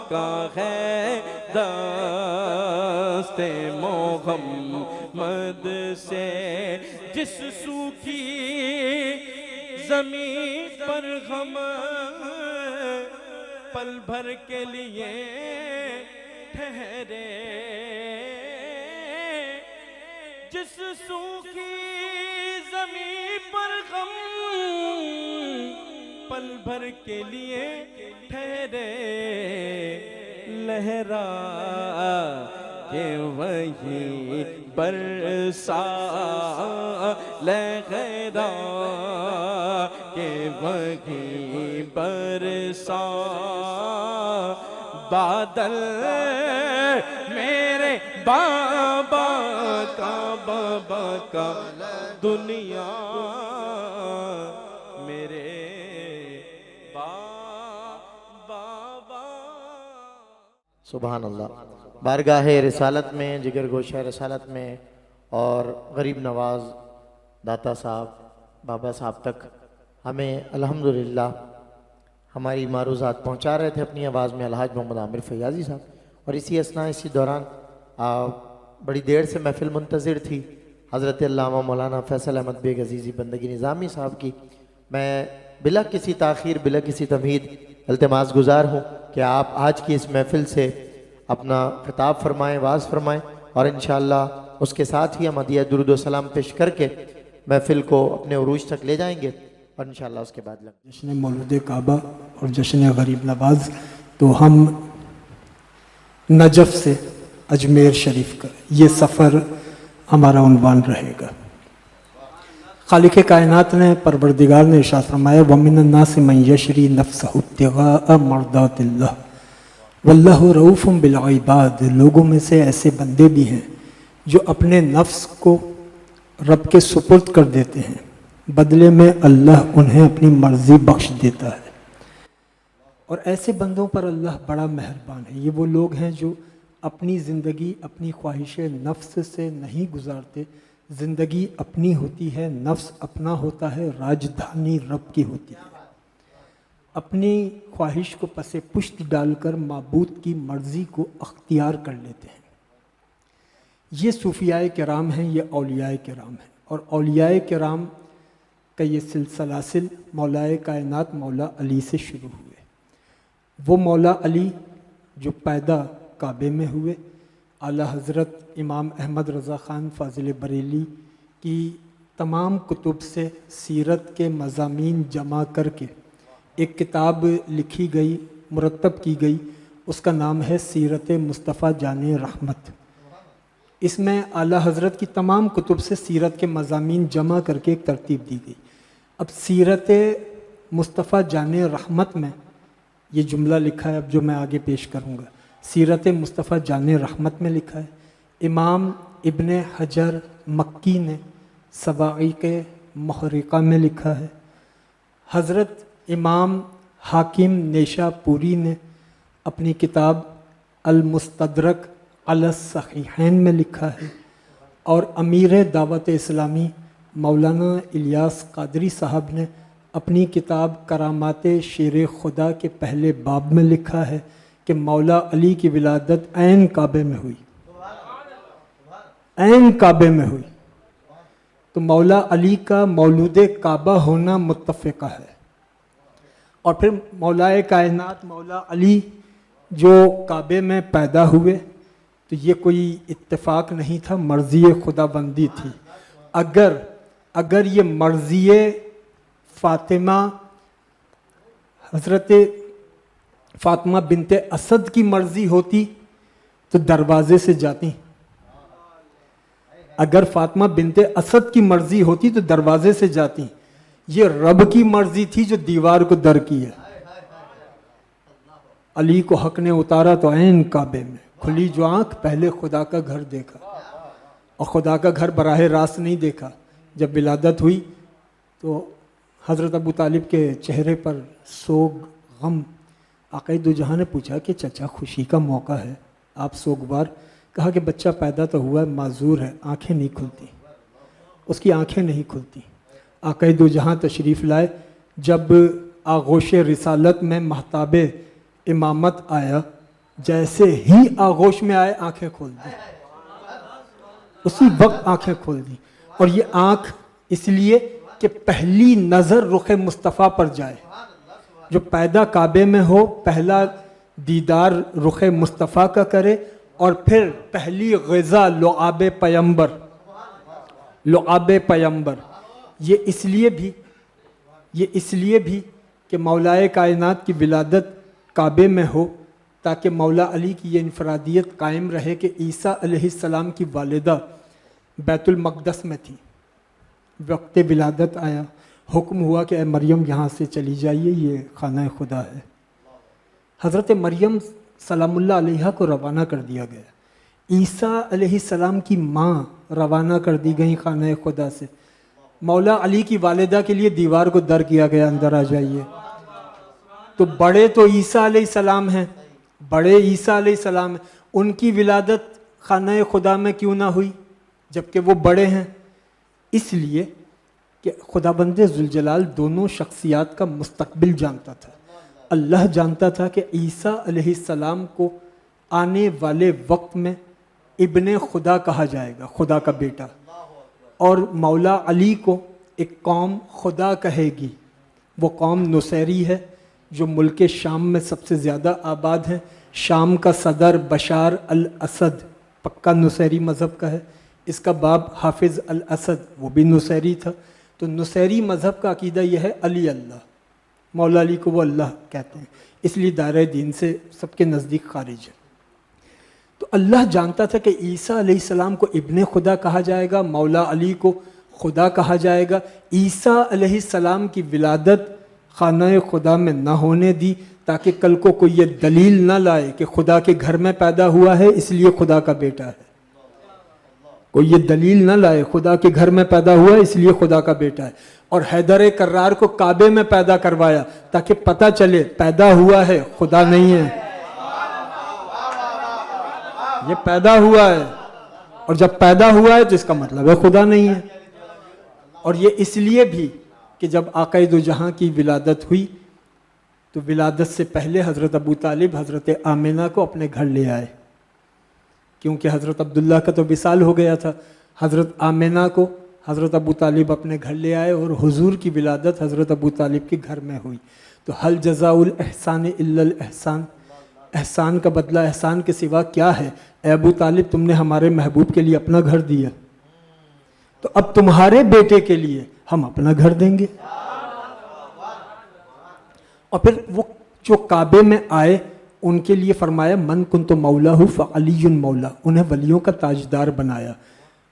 کا ہے دست محمد سے، جس سوکھی زمین پر ہم پل بھر کے لیے ٹھہرے، جس سوکھی زمین پر ہم پل بھر کے لیے ٹھہرے، لہرا کہ وہی برسا، لہرا کہ وہی برسا، بادل میرے بابا کا دنیا میرے بابا۔ سبحان اللہ۔ بارگاہ رسالت میں، جگر گوشہ رسالت میں اور غریب نواز داتا صاحب بابا صاحب تک ہمیں الحمدللہ ہماری معروضات پہنچا رہے تھے اپنی آواز میں الحاج محمد عامر فیاضی صاحب، اور اسی دوران بڑی دیر سے محفل منتظر تھی حضرت علامہ مولانا فیصل احمد بیگ عزیزی بندگی نظامی صاحب کی۔ میں بلا کسی تاخیر، بلا کسی تمہید التماس گزار ہوں کہ آپ آج کی اس محفل سے اپنا خطاب فرمائیں، واعظ فرمائیں، اور انشاءاللہ اس کے ساتھ ہی ہم ہدیہ درود و سلام پیش کر کے محفل کو اپنے عروج تک لے جائیں گے، اور انشاءاللہ اس کے بعد جشن مولود کعبہ اور جشن غریب نواز، تو ہم نجف سے اجمیر شریف کا یہ سفر ہمارا عنوان رہے گا۔ خالق کائنات نے، پروردگار نے ارشاد فرمایا وَمِنَ النَّاسِ مَن يَشْرِي نَفْسَهُ ابْتِغَاءَ مَرْضَاتِ اللَّهِ وَاللَّهُ رَءُوفٌ بِالْعِبَادِ، لوگوں میں سے ایسے بندے بھی ہیں جو اپنے نفس کو رب کے سپرد کر دیتے ہیں، بدلے میں اللہ انہیں اپنی مرضی بخش دیتا ہے، اور ایسے بندوں پر اللہ بڑا مہربان ہے۔ یہ وہ لوگ ہیں جو اپنی زندگی اپنی خواہش نفس سے نہیں گزارتے، زندگی اپنی ہوتی ہے، نفس اپنا ہوتا ہے، راجدھانی رب کی ہوتی ہے، اپنی خواہش کو پس پشت ڈال کر معبود کی مرضی کو اختیار کر لیتے ہیں۔ یہ صوفیاء کرام ہیں، یہ اولیاء کرام ہیں، اور اولیاء کرام کا یہ سلسلاسل مولا کائنات مولا علی سے شروع ہوئے۔ وہ مولا علی جو پیدا کعبے میں ہوئے، اعلیٰ حضرت امام احمد رضا خان فاضل بریلی کی تمام کتب سے سیرت کے مضامین جمع کر کے ایک کتاب لکھی گئی، مرتب کی گئی، اس کا نام ہے سیرت مصطفیٰ جان رحمت۔ اس میں اعلیٰ حضرت کی تمام کتب سے سیرت کے مضامین جمع کر کے ایک ترتیب دی گئی۔ اب سیرت مصطفیٰ جان رحمت میں یہ جملہ لکھا ہے، اب جو میں آگے پیش کروں گا، سیرت مصطفیٰ جان رحمت میں لکھا ہے۔ امام ابن حجر مکی نے صواعق محرقہ میں لکھا ہے۔ حضرت امام حاکم نیشا پوری نے اپنی کتاب المستدرک علی الصحیحین میں لکھا ہے، اور امیر دعوت اسلامی مولانا الیاس قادری صاحب نے اپنی کتاب کرامات شیر خدا کے پہلے باب میں لکھا ہے کہ مولا علی کی ولادت عین کعبے میں ہوئی، عین کعبے میں ہوئی۔ تو مولا علی کا مولود کعبہ ہونا متفقہ ہے، اور پھر مولا کائنات مولا علی جو کعبے میں پیدا ہوئے، تو یہ کوئی اتفاق نہیں تھا، مرضی خدا بندی تھی۔ اگر یہ مرضی فاطمہ، حضرت فاطمہ بنت اسد کی مرضی ہوتی تو دروازے سے جاتی، اگر فاطمہ بنت اسد کی مرضی ہوتی تو دروازے سے جاتی، یہ رب کی مرضی تھی جو دیوار کو در کی ہے۔ علی کو حق نے اتارا تو عین کعبے میں کھلی جو آنکھ، پہلے خدا کا گھر دیکھا، اور خدا کا گھر براہ راست نہیں دیکھا۔ جب ولادت ہوئی تو حضرت ابو طالب کے چہرے پر سوگ، غم۔ آقا دو جہاں نے پوچھا کہ چچا خوشی کا موقع ہے، آپ سوگوار؟ کہا کہ بچہ پیدا تو ہوا ہے، معذور ہے، آنکھیں نہیں کھلتی، اس کی آنکھیں نہیں کھلتی۔ آقا دو جہاں تشریف لائے، جب آغوش رسالت میں محتاب امامت آیا، جیسے ہی آغوش میں آئے آنکھیں کھول دی، اسی وقت آنکھیں کھول دی. اور یہ آنکھ اس لیے کہ پہلی نظر رخ مصطفیٰ پر جائے. جو پیدا کعبے میں ہو پہلا دیدار رخ مصطفیٰ کا کرے، اور پھر پہلی غذا لعاب پیمبر. لعاب پیمبر یہ اس لیے بھی کہ مولائے کائنات کی ولادت کعبے میں ہو تاکہ مولا علی کی یہ انفرادیت قائم رہے کہ عیسیٰ علیہ السلام کی والدہ بیت المقدس میں تھی. وقت ولادت آیا، حکم ہوا کہ اے مریم یہاں سے چلی جائیے، یہ خانہ خدا ہے. حضرت مریم سلام اللہ علیہا کو روانہ کر دیا گیا. عیسیٰ علیہ السلام کی ماں روانہ کر دی گئی خانہ خدا سے. مولا علی کی والدہ کے لیے دیوار کو در کیا گیا، اندر آ جائیے. تو بڑے تو عیسیٰ علیہ السلام ہیں، بڑے عیسیٰ علیہ السلام ہیں، ان کی ولادت خانہ خدا میں کیوں نہ ہوئی جبکہ وہ بڑے ہیں؟ اس لیے کہ خداوند ذوالجلال دونوں شخصیات کا مستقبل جانتا تھا. اللہ جانتا تھا کہ عیسیٰ علیہ السلام کو آنے والے وقت میں ابن خدا کہا جائے گا، خدا کا بیٹا، اور مولا علی کو ایک قوم خدا کہے گی. وہ قوم نصیری ہے جو ملک شام میں سب سے زیادہ آباد ہے. شام کا صدر بشار الاسد پکا نصیری مذہب کا ہے. اس کا باپ حافظ الاسد وہ بھی نصیری تھا. تو نصیری مذہب کا عقیدہ یہ ہے علی اللہ، مولا علی کو وہ اللہ کہتے ہیں، اس لیے دائرۂ دین سے سب کے نزدیک خارج ہے. تو اللہ جانتا تھا کہ عیسیٰ علیہ السلام کو ابن خدا کہا جائے گا، مولا علی کو خدا کہا جائے گا. عیسیٰ علیہ السلام کی ولادت خانہ خدا میں نہ ہونے دی تاکہ کل کو کوئی یہ دلیل نہ لائے کہ خدا کے گھر میں پیدا ہوا ہے اس لیے خدا کا بیٹا ہے. کوئی یہ دلیل نہ لائے خدا کے گھر میں پیدا ہوا ہے اس لیے خدا کا بیٹا ہے. اور حیدر کرار کو کعبے میں پیدا کروایا تاکہ پتہ چلے پیدا ہوا ہے، خدا نہیں ہے، یہ پیدا ہوا ہے، اور جب پیدا ہوا ہے تو اس کا مطلب ہے خدا نہیں ہے. اور یہ اس لیے بھی کہ جب آقا دو جہاں کی ولادت ہوئی تو ولادت سے پہلے حضرت ابو طالب حضرت آمنہ کو اپنے گھر لے آئے، کیونکہ حضرت عبداللہ کا تو وصال ہو گیا تھا. حضرت آمنہ کو حضرت ابو طالب اپنے گھر لے آئے اور حضور کی ولادت حضرت ابو طالب کے گھر میں ہوئی. تو حل جزاء الاحسان الا الاحسان، احسان کا بدلہ احسان کے سوا کیا ہے؟ اے ابو طالب تم نے ہمارے محبوب کے لیے اپنا گھر دیا، تو اب تمہارے بیٹے کے لیے ہم اپنا گھر دیں گے. اور پھر وہ جو کعبے میں آئے ان کے لیے فرمایا من کنت مولا فعلی مولا، انہیں ولیوں کا تاجدار بنایا.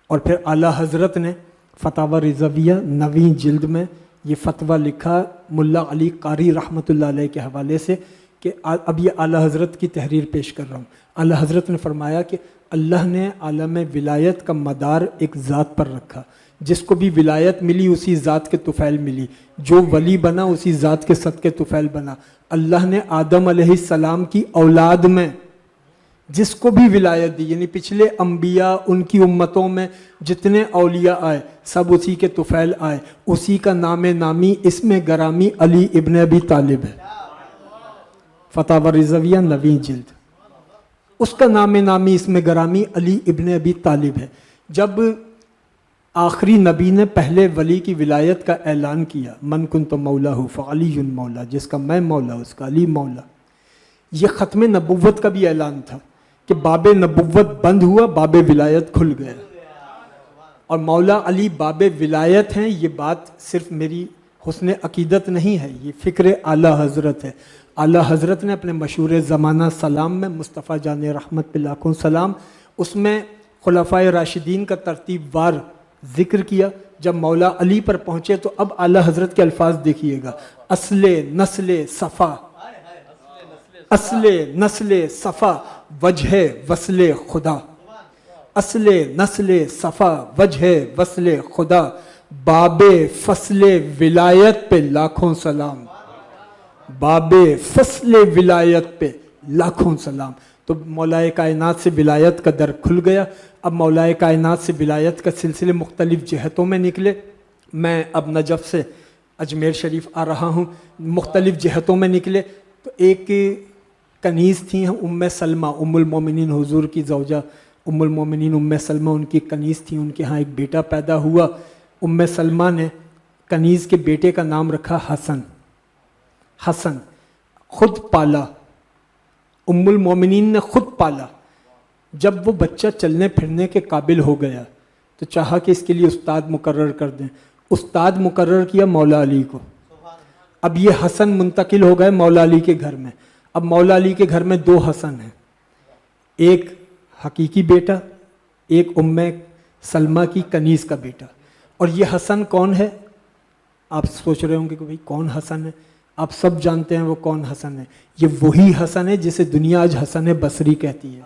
اور پھر اعلیٰ حضرت نے فتاوی رضویہ 9ویں جلد میں یہ فتویٰ لکھا ملا علی قاری رحمۃ اللہ علیہ کے حوالے سے کہ اب یہ اعلیٰ حضرت کی تحریر پیش کر رہا ہوں. اعلیٰ حضرت نے فرمایا کہ اللہ نے عالم ولایت کا مدار ایک ذات پر رکھا، جس کو بھی ولایت ملی اسی ذات کے طفیل ملی، جو ولی بنا اسی ذات کے صدقے طفیل بنا. اللہ نے آدم علیہ السلام کی اولاد میں جس کو بھی ولایت دی، یعنی پچھلے انبیاء ان کی امتوں میں جتنے اولیاء آئے سب اسی کے طفیل آئے. اسی کا نام نامی اسم گرامی علی ابن ابی طالب ہے، فتاوی رضویہ 9ویں جلد، اس کا نام نامی اسم گرامی علی ابن ابی طالب ہے. جب آخری نبی نے پہلے ولی کی ولایت کا اعلان کیا من کنت مولا فعلی مولا، جس کا میں مولا اس کا علی مولا، یہ ختم نبوت کا بھی اعلان تھا کہ باب نبوت بند ہوا، باب ولایت کھل گیا. اور مولا علی باب ولایت ہیں، یہ بات صرف میری حسن عقیدت نہیں ہے، یہ فکر اعلیٰ حضرت ہے. اعلیٰ حضرت نے اپنے مشہور زمانہ سلام میں مصطفیٰ جان رحمت پہ لاکھوں سلام، اس میں خلفائے راشدین کا ترتیب وار ذکر کیا. جب مولا علی پر پہنچے تو اب اعلیٰ حضرت کے الفاظ دیکھیے گا، اصل نسل صفا، اصل نسل صفا وجہ وصل خدا، اصل نسل صفا وجہ وصل خدا، باب فصل ولایت پہ لاکھوں سلام، باب فصل ولایت پہ لاکھوں سلام. تو مولائے کائنات سے ولایت کا در کھل گیا. اب مولائے کائنات سے ولایت کا سلسلے مختلف جہتوں میں نکلے. میں اب نجف سے اجمیر شریف آ رہا ہوں، مختلف جہتوں میں نکلے تو ایک کنیز تھیں ام سلمہ، ام المومنین حضور کی زوجہ ام المومنین ام سلمہ، ان کی کنیز تھیں، ان کے ہاں ایک بیٹا پیدا ہوا. ام سلمہ نے کنیز کے بیٹے کا نام رکھا حسن. حسن خود پالا، ام المومنین نے خود پالا. جب وہ بچہ چلنے پھرنے کے قابل ہو گیا تو چاہا کہ اس کے لیے استاد مقرر کر دیں. استاد مقرر کیا مولا علی کو. اب یہ حسن منتقل ہو گئے مولا علی کے گھر میں. اب مولا علی کے گھر میں 2 حسن ہیں، ایک حقیقی بیٹا، ایک ام سلمہ کی کنیز کا بیٹا. اور یہ حسن کون ہے؟ آپ سوچ رہے ہوں گے کہ بھئی کون حسن ہے؟ آپ سب جانتے ہیں وہ کون حسن ہے. یہ وہی حسن ہے جسے دنیا آج حسن بصری کہتی ہے.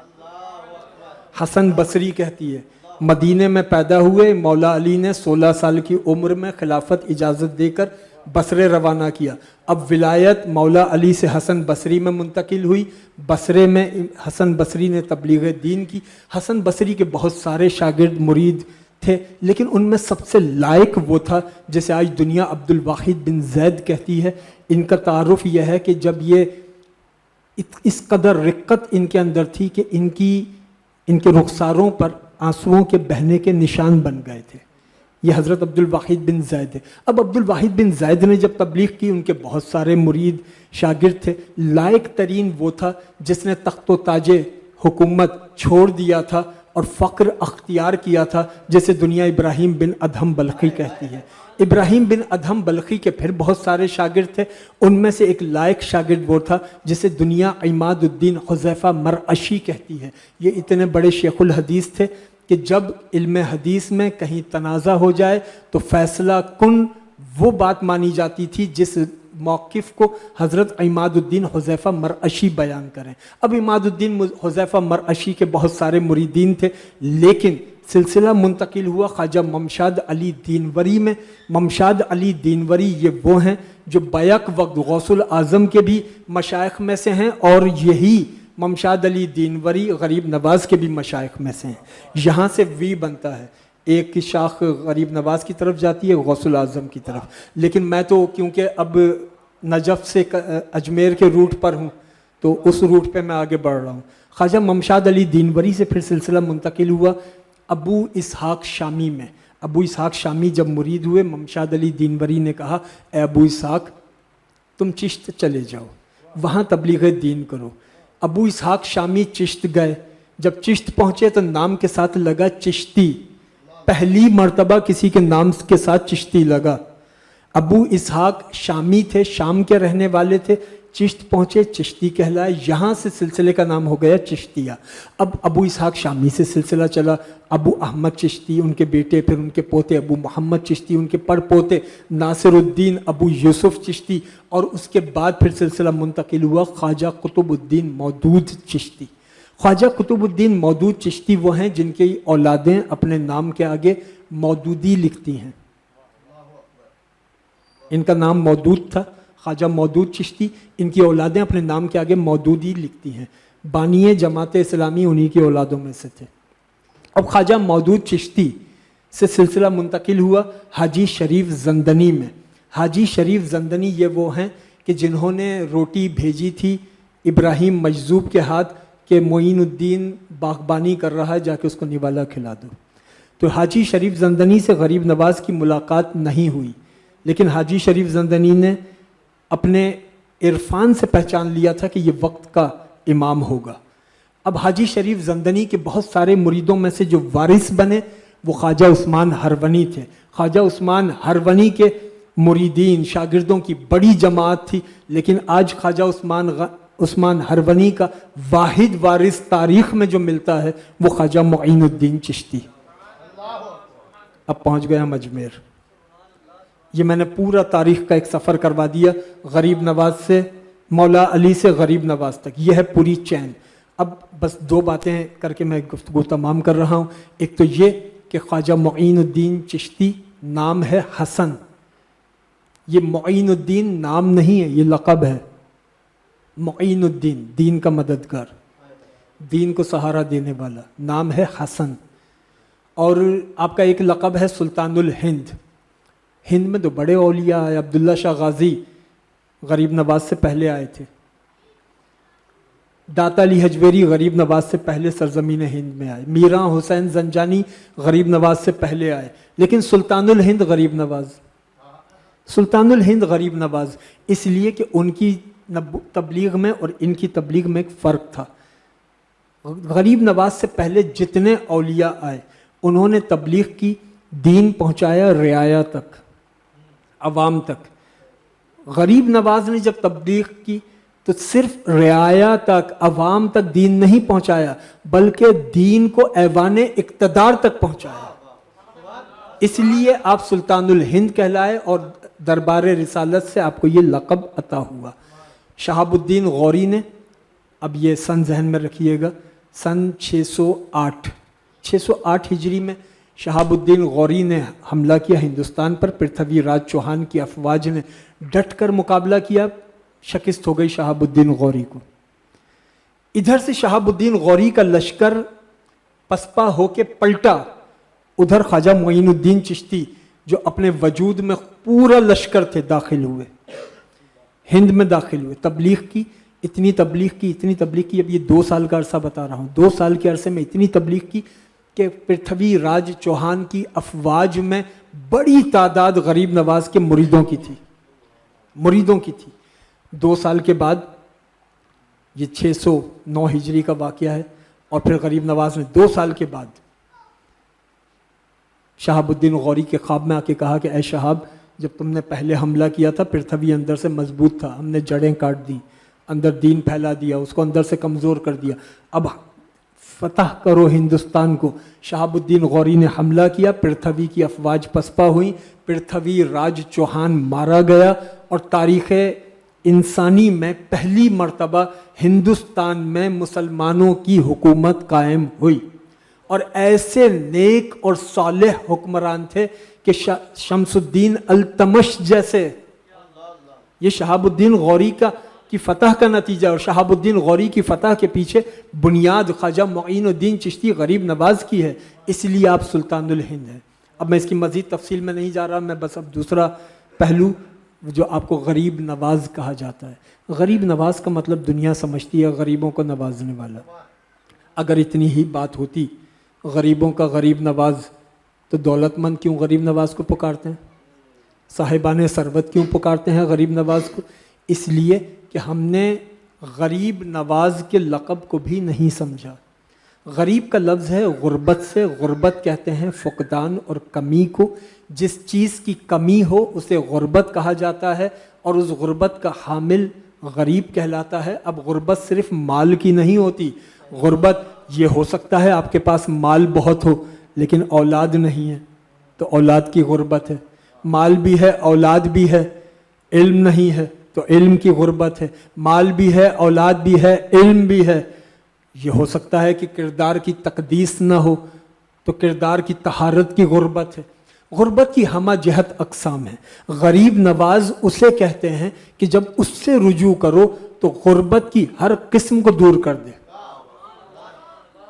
حسن بصری کہتی ہے. مدینے میں پیدا ہوئے، مولا علی نے 16 سال کی عمر میں خلافت اجازت دے کر بصرے روانہ کیا. اب ولایت مولا علی سے حسن بصری میں منتقل ہوئی. بصرے میں حسن بصری نے تبلیغ دین کی. حسن بصری کے بہت سارے شاگرد مرید تھے، لیکن ان میں سب سے لائق وہ تھا جسے آج دنیا عبد الواحد بن زید کہتی ہے. ان کا تعارف یہ ہے کہ جب یہ اس قدر رقت ان کے اندر تھی کہ ان کے رخساروں پر آنسوؤں کے بہنے کے نشان بن گئے تھے. یہ حضرت عبد الواحد بن زید ہے. اب عبد الواحد بن زید نے جب تبلیغ کی، ان کے بہت سارے مرید شاگرد تھے. لائق ترین وہ تھا جس نے تخت و تاج حکومت چھوڑ دیا تھا اور فقر اختیار کیا تھا، جسے دنیا ابراہیم بن ادہم بلخی کہتی ہے. ابراہیم بن ادہم بلخی کے پھر بہت سارے شاگرد تھے. ان میں سے ایک لائق شاگرد وہ تھا جسے دنیا عماد الدین حذیفہ مرعشی کہتی ہے. یہ اتنے بڑے شیخ الحدیث تھے کہ جب علم حدیث میں کہیں تنازع ہو جائے تو فیصلہ کن وہ بات مانی جاتی تھی جس موقف کو حضرت عماد الدین حذیفہ مرعشی بیان کریں. اب عماد الدین حذیفہ مرعشی کے بہت سارے مریدین تھے، لیکن سلسلہ منتقل ہوا خواجہ ممشاد علی دینوری میں. ممشاد علی دینوری یہ وہ ہیں جو بیک وقت غوث الاعظم کے بھی مشائخ میں سے ہیں، اور یہی ممشاد علی دینوری غریب نواز کے بھی مشائخ میں سے ہیں. یہاں سے وی بنتا ہے، ایک کی شاخ غریب نواز کی طرف جاتی ہے، غوث الاعظم کی طرف. لیکن میں تو کیونکہ اب نجف سے اجمیر کے روٹ پر ہوں تو اس روٹ پہ میں آگے بڑھ رہا ہوں. خواجہ ممشاد علی دینوری سے پھر سلسلہ منتقل ہوا ابو اسحاق شامی میں. ابو اسحاق شامی جب مرید ہوئے، ممشاد علی دینوری نے کہا اے ابو اسحاق تم چشت چلے جاؤ، وہاں تبلیغ دین کرو. ابو اسحاق شامی چشت گئے. جب چشت پہنچے تو نام کے ساتھ لگا چشتی. پہلی مرتبہ کسی کے نام کے ساتھ چشتی لگا. ابو اسحاق شامی تھے، شام کے رہنے والے تھے. چشت پہنچے، چشتی کہلائے. یہاں سے سلسلے کا نام ہو گیا چشتیہ. اب ابو اسحاق شامی سے سلسلہ چلا. ابو احمد چشتی، ان کے بیٹے، پھر ان کے پوتے ابو محمد چشتی، ان کے پڑ پوتے ناصر الدین ابو یوسف چشتی، اور اس کے بعد پھر سلسلہ منتقل ہوا خواجہ قطب الدین مودود چشتی. خواجہ قطب الدین مودود چشتی وہ ہیں جن کی اولادیں اپنے نام کے آگے مودودی لکھتی ہیں. ان کا نام مودود تھا، خواجہ مودود چشتی. ان کی اولادیں اپنے نام کے آگے مودودی لکھتی ہیں. بانی جماعت اسلامی انہی کی اولادوں میں سے تھے. اب خواجہ مودود چشتی سے سلسلہ منتقل ہوا حاجی شریف زندنی میں. حاجی شریف زندنی یہ وہ ہیں کہ جنہوں نے روٹی بھیجی تھی ابراہیم مجذوب کے ہاتھ کہ معین الدین باغبانی کر رہا ہے، جا کے اس کو نوالا کھلا دو. تو حاجی شریف زندنی سے غریب نواز کی ملاقات نہیں ہوئی، لیکن حاجی شریف زندنی نے اپنے عرفان سے پہچان لیا تھا کہ یہ وقت کا امام ہوگا. اب حاجی شریف زندنی کے بہت سارے مریدوں میں سے جو وارث بنے وہ خواجہ عثمان ہرونی تھے. خواجہ عثمان ہرونی کے مریدین شاگردوں کی بڑی جماعت تھی، لیکن آج خواجہ عثمان ہرونی کا واحد وارث تاریخ میں جو ملتا ہے وہ خواجہ معین الدین چشتی. اب پہنچ گیا اجمیر. یہ میں نے پورا تاریخ کا ایک سفر کروا دیا، غریب نواز سے مولا علی سے غریب نواز تک. یہ ہے پوری چین. اب بس 2 باتیں کر کے میں گفتگو تمام کر رہا ہوں. ایک تو یہ کہ خواجہ معین الدین چشتی نام ہے حسن. یہ معین الدین نام نہیں ہے، یہ لقب ہے. معین الدین، دین کا مددگار، دین کو سہارا دینے والا. نام ہے حسن. اور آپ کا ایک لقب ہے سلطان الہند. ہند میں تو بڑے اولیاء آئے. عبداللہ شاہ غازی غریب نواز سے پہلے آئے تھے. داتا علی حجویری غریب نواز سے پہلے سرزمین ہند میں آئے. میراں حسین زنجانی غریب نواز سے پہلے آئے. لیکن سلطان الہند غریب نواز، سلطان الہند غریب نواز اس لیے کہ ان کی تبلیغ میں اور ان کی تبلیغ میں ایک فرق تھا. غریب نواز سے پہلے جتنے اولیاء آئے انہوں نے تبلیغ کی، دین پہنچایا رعایا تک، عوام تک. غریب نواز نے جب تبلیغ کی تو صرف رعایا تک، عوام تک دین نہیں پہنچایا بلکہ دین کو ایوان اقتدار تک پہنچایا. اس لیے آپ سلطان الہند کہلائے اور دربار رسالت سے آپ کو یہ لقب عطا ہوا. شہاب الدین غوری نے، اب یہ سن ذہن میں رکھیے گا، سن 608 ہجری میں شہاب الدین غوری نے حملہ کیا ہندوستان پر. پرتھوی راج چوہان کی افواج نے ڈٹ کر مقابلہ کیا، شکست ہو گئی شہاب الدین غوری کو. ادھر سے شہاب الدین غوری کا لشکر پسپا ہو کے پلٹا. ادھر خواجہ معین الدین چشتی جو اپنے وجود میں پورا لشکر تھے داخل ہوئے، ہند میں داخل ہوئے. تبلیغ کی، اتنی تبلیغ کی. اب یہ 2 سال کا عرصہ بتا رہا ہوں. 2 سال کے عرصے میں اتنی تبلیغ کی کہ پرتھوی راج چوہان کی افواج میں بڑی تعداد غریب نواز کے مریدوں کی تھی. 2 سال کے بعد، یہ 609 ہجری کا واقعہ ہے، اور پھر غریب نواز نے 2 سال کے بعد شہاب الدین غوری کے خواب میں آ کے کہا کہ اے شہاب، جب تم نے پہلے حملہ کیا تھا پرتھوی اندر سے مضبوط تھا، ہم نے جڑیں کاٹ دیں، اندر دین پھیلا دیا، اس کو اندر سے کمزور کر دیا، اب فتح کرو ہندوستان کو. شہاب الدین غوری نے حملہ کیا، پرتھوی کی افواج پسپا ہوئیں، پرتھوی راج چوہان مارا گیا، اور تاریخ انسانی میں پہلی مرتبہ ہندوستان میں مسلمانوں کی حکومت قائم ہوئی. اور ایسے نیک اور صالح حکمران تھے کہ شمس الدین التمش جیسے. یہ شہاب الدین غوری کی فتح کا نتیجہ، اور شہاب الدین غوری کی فتح کے پیچھے بنیاد خواجہ معین الدین چشتی غریب نواز کی ہے. اس لیے آپ سلطان الہند ہیں. اب میں اس کی مزید تفصیل میں نہیں جا رہا، میں بس اب دوسرا پہلو جو آپ کو غریب نواز کہا جاتا ہے. غریب نواز کا مطلب دنیا سمجھتی ہے غریبوں کو نوازنے والا. اگر اتنی ہی بات ہوتی غریبوں کا غریب نواز، تو دولت مند کیوں غریب نواز کو پکارتے ہیں؟ صاحبان ثروت کیوں پکارتے ہیں غریب نواز کو؟ اس لیے کہ ہم نے غریب نواز کے لقب کو بھی نہیں سمجھا. غریب کا لفظ ہے غربت سے، غربت کہتے ہیں فقدان اور کمی کو. جس چیز کی کمی ہو اسے غربت کہا جاتا ہے، اور اس غربت کا حامل غریب کہلاتا ہے. اب غربت صرف مال کی نہیں ہوتی. غربت یہ ہو سکتا ہے آپ کے پاس مال بہت ہو لیکن اولاد نہیں ہے تو اولاد کی غربت ہے. مال بھی ہے، اولاد بھی ہے، علم نہیں ہے تو علم کی غربت ہے. مال بھی ہے، اولاد بھی ہے، علم بھی ہے. یہ ہو سکتا ہے کہ کردار کی تقدیس نہ ہو تو کردار کی طہارت کی غربت ہے. غربت کی ہمہ جہت اقسام ہیں. غریب نواز اسے کہتے ہیں کہ جب اس سے رجوع کرو تو غربت کی ہر قسم کو دور کر دے.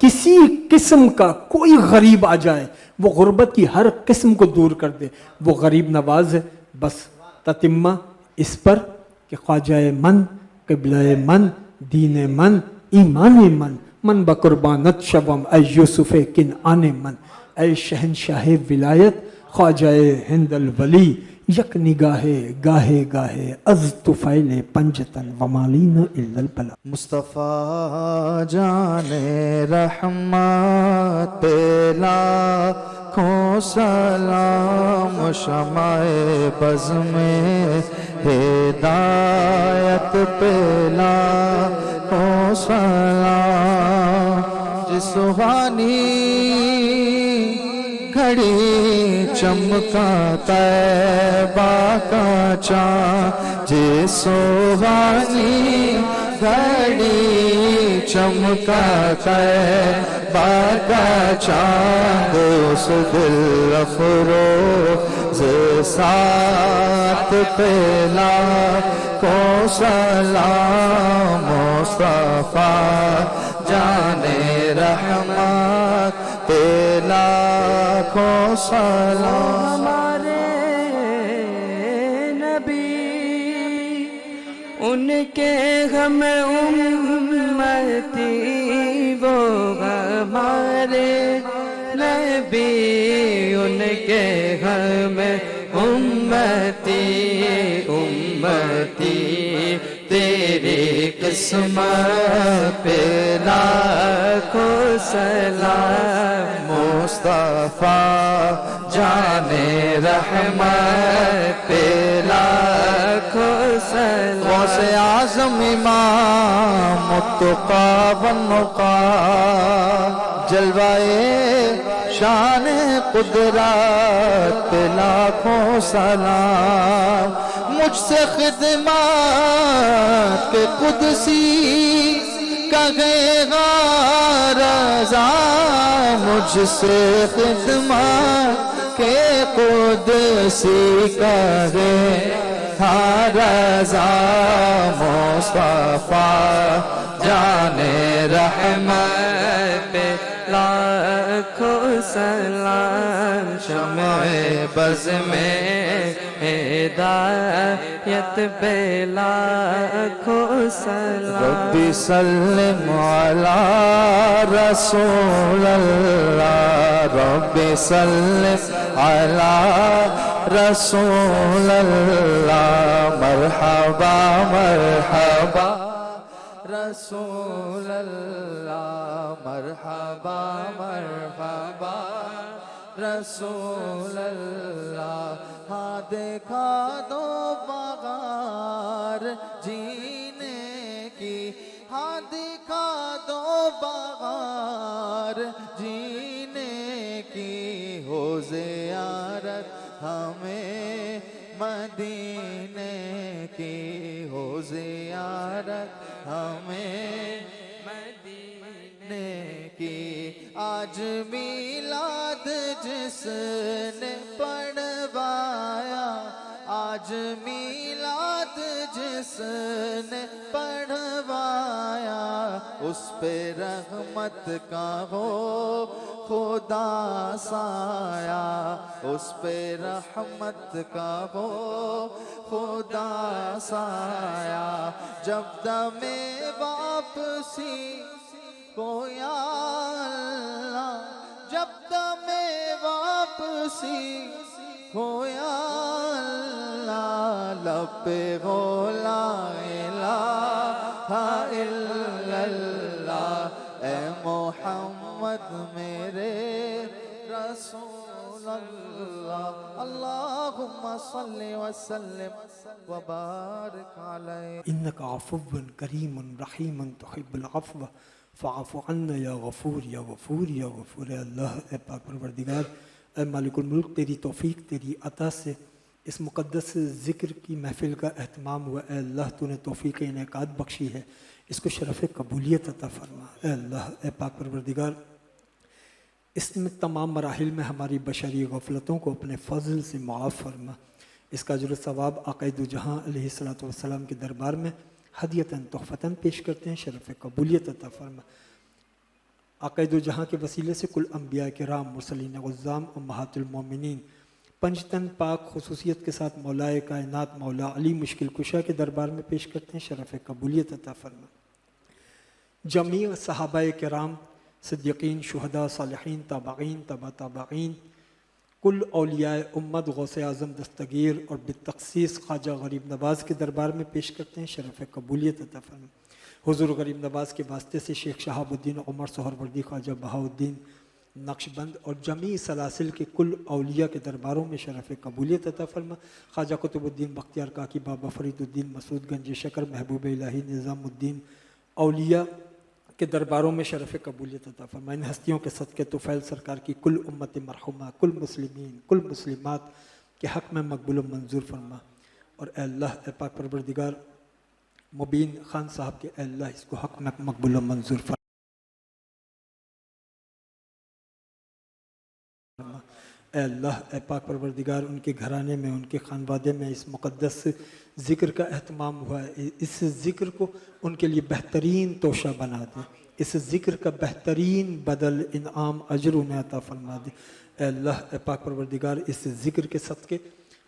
کسی قسم کا کوئی غریب آ جائے وہ غربت کی ہر قسم کو دور کر دے، وہ غریب نواز ہے. بس تتمہ اس پر کہ خواجہ من، قبلہ من، دین من، ایمان من، من بقربانت شوم اے یوسف کن آنے من، اے شہنشاہ ولایت خواجہ ہند الولی، یک نگاہ گاہے گاہے از طفیل پنجتن ومالین الا البلا. مصطفیٰ جان رحمت پہ لاکھوں سلام، شمع بز میں ہدایت پہ لاکھوں سلام. جس سبحانی گھڑی چمکا طیبہ کا چاند، جس سبحانی گھڑی چمکا طیبہ کا چاند، اس دل افروز ساتھ پہ لاکھوں سلام. مصطفیٰ جان رحمت پہ لاکھوں سلام. ہمارے کے غم امتی وہ ہمارے نبی، ان کے غم امتی امتی تیری قسمت پہ لاکھوں سلام، مصطفیٰ جان رحمت پہ لاکھوں سلام، غوث اعظم امام متقی والنقا، جلوائے شان قدرت پہ لاکھوں سلام، مجھ سے خدمات کے قدسی کہے گا رضا، مجھ سے خدمات کے قدسی کہے گا رضا، مصطفیٰ جان رحمت پہ لاکھوں سلام، شمع بز میں ہدایت پہ لاکھوں سلام، ربی سلم علی رسول اللہ، ربی سلم علی رسول اللہ، مرحبا مرحبا رسول اللہ، مرحبا مرحبا رسول اللہ، ہاں دیکھا دو بغار جینے کی، ہاں دکھا دو بغار جینے کی، ہو زیارت ہمیں مدینے کی، ہو زیارت ہمیں مدینے کی، آج میلاد جس نے پڑھوایا، آج میلاد جس نے پڑھوایا، اس پہ رحمت کا ہو خدا سایہ، اس پہ رحمت کا ہو خدا سایہ، جب دم واپسی کو یا اللہ، جب دم واپسی کو یا اللہ، لب پہ ہو لا الہ الا اللہ، اے محمد میرے رسول اللہ، اللہم صلی وسلم وبارک علیہ، انک عفو کریم رحیم تحب العفو فاعف عنا یا غفور یا غفور یا غفور۔ اے اللہ، اے پاک پروردگار، اے مالک الملک، تیری توفیق، تیری عطا سے اس مقدس ذکر کی محفل کا اہتمام ہوا۔ اے اللہ، تو نے توفیق انعقاد بخشی ہے، اس کو شرف قبولیت عطا فرما۔ اے اللہ، اے پاک پروردگار، اس میں تمام مراحل میں ہماری بشری غفلتوں کو اپنے فضل سے معاف فرما۔ اس کا اجر و ثواب آقا دو جہاں علیہ السلام کے دربار میں ہدیتاً تحفتاً پیش کرتے ہیں، شرف قبولیت عطا فرما۔ آقا دو جہاں کے وسیلے سے کل انبیاء کرام، مرسلین عظام، امہات المومنین، پنجتن پاک خصوصیت کے ساتھ مولائے کائنات مولا علی مشکل کشا کے دربار میں پیش کرتے ہیں، شرف قبولیت عطا فرما۔ جمیع صحابہ کرام، صدیقین، شہداء، صالحین، تابعین، تبع تابعین، کل اولیاء امت، غوث اعظم دستگیر اور بالتخصیص خواجہ غریب نواز کے دربار میں پیش کرتے ہیں، شرف قبولیت عطا فرما۔ حضور غریب نواز کے واسطے سے شیخ شہاب الدین عمر سہروردی، خواجہ بہاؤالدین نقشبند اور جمیع سلاسل کے کل اولیاء کے درباروں میں شرف قبولیت عطا فرما۔ خواجہ قطب الدین بختیار کاکی، بابا فرید الدین مسعود گنج شکر، محبوب الہی نظام الدین اولیاء کے درباروں میں شرف قبولیت عطا فرما۔ ان ہستیوں کے صدقے طفیل سرکار کی کل امت مرحومہ، کل مسلمین، کل مسلمات کے حق میں مقبول و منظور فرما۔ اور اے اللہ، اے پاک پروردگار، مبین خان صاحب کے اے اللہ اس کو حق میں مقبول و منظور فرما۔ اے اللہ، اے پاک پروردگار، ان کے گھرانے میں، ان کے خانوادے میں اس مقدس ذکر کا اہتمام ہوا ہے، اس ذکر کو ان کے لیے بہترین توشہ بنا دے، اس ذکر کا بہترین بدل انعام اجر انہیں عطا فرما دے۔ اے اللہ، اے پاک پروردگار، اس ذکر کے صدقے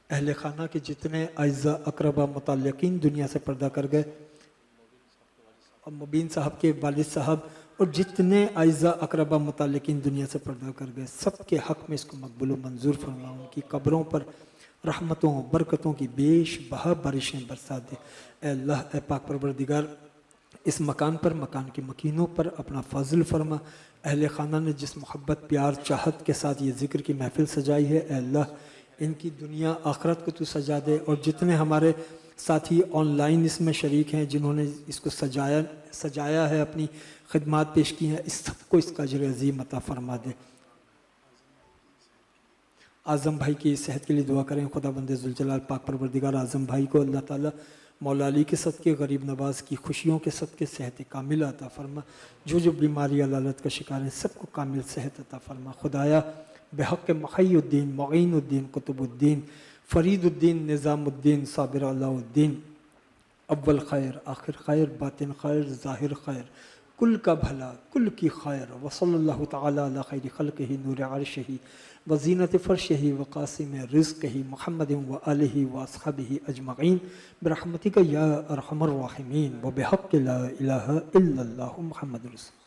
اہل خانہ کے جتنے اعزاء اقربا متعلقین دنیا سے پردہ کر گئے، اور مبین صاحب کے والد صاحب اور جتنے اعزا اقربا متعلقین دنیا سے پردہ کر گئے، سب کے حق میں اس کو مقبول و منظور فرما، ان کی قبروں پر رحمتوں برکتوں کی بیش بہا بارشیں برسا دے۔ اے اللہ، اے پاک پروردگار، اس مکان پر، مکان کے مکینوں پر اپنا فضل فرما۔ اہل خانہ نے جس محبت پیار چاہت کے ساتھ یہ ذکر کی محفل سجائی ہے، اے اللہ ان کی دنیا آخرت کو تو سجا دے، اور جتنے ہمارے ساتھی آن لائن اس میں شریک ہیں، جنہوں نے اس کو سجایا ہے، اپنی خدمات پیش کی ہیں، اس سب کو اس کا اجر عظیم عطا فرما دے۔ اعظم بھائی کی صحت کے لیے دعا کریں۔ خدا بند ذوالجلال پاک پروردگار اعظم بھائی کو اللہ تعالیٰ مولا علی کے صدقے، غریب نواز کی خوشیوں کے صدقے صحت کامل عطا فرما۔ جو بیماری علالت کا شکار ہیں، سب کو کامل صحت عطا فرما۔ خدایا بحق محی الدین، معین الدین، قطب الدین، فرید الدین، نظام الدین، صابر علاء الدین، اول خیر، آخر خیر، باطن خیر، ظاہر خیر، کل کا بھلا، کل کی خیر۔ وصلی اللہ تعالی علی خیر خلقہ، نور عرشہ وزینت فرشہ وقاسم رزقہ، محمد وآلہ واصحابہ اجمعین، برحمتک یا ارحم الراحمین، وبحق لا الہ الا اللہ محمد رسول۔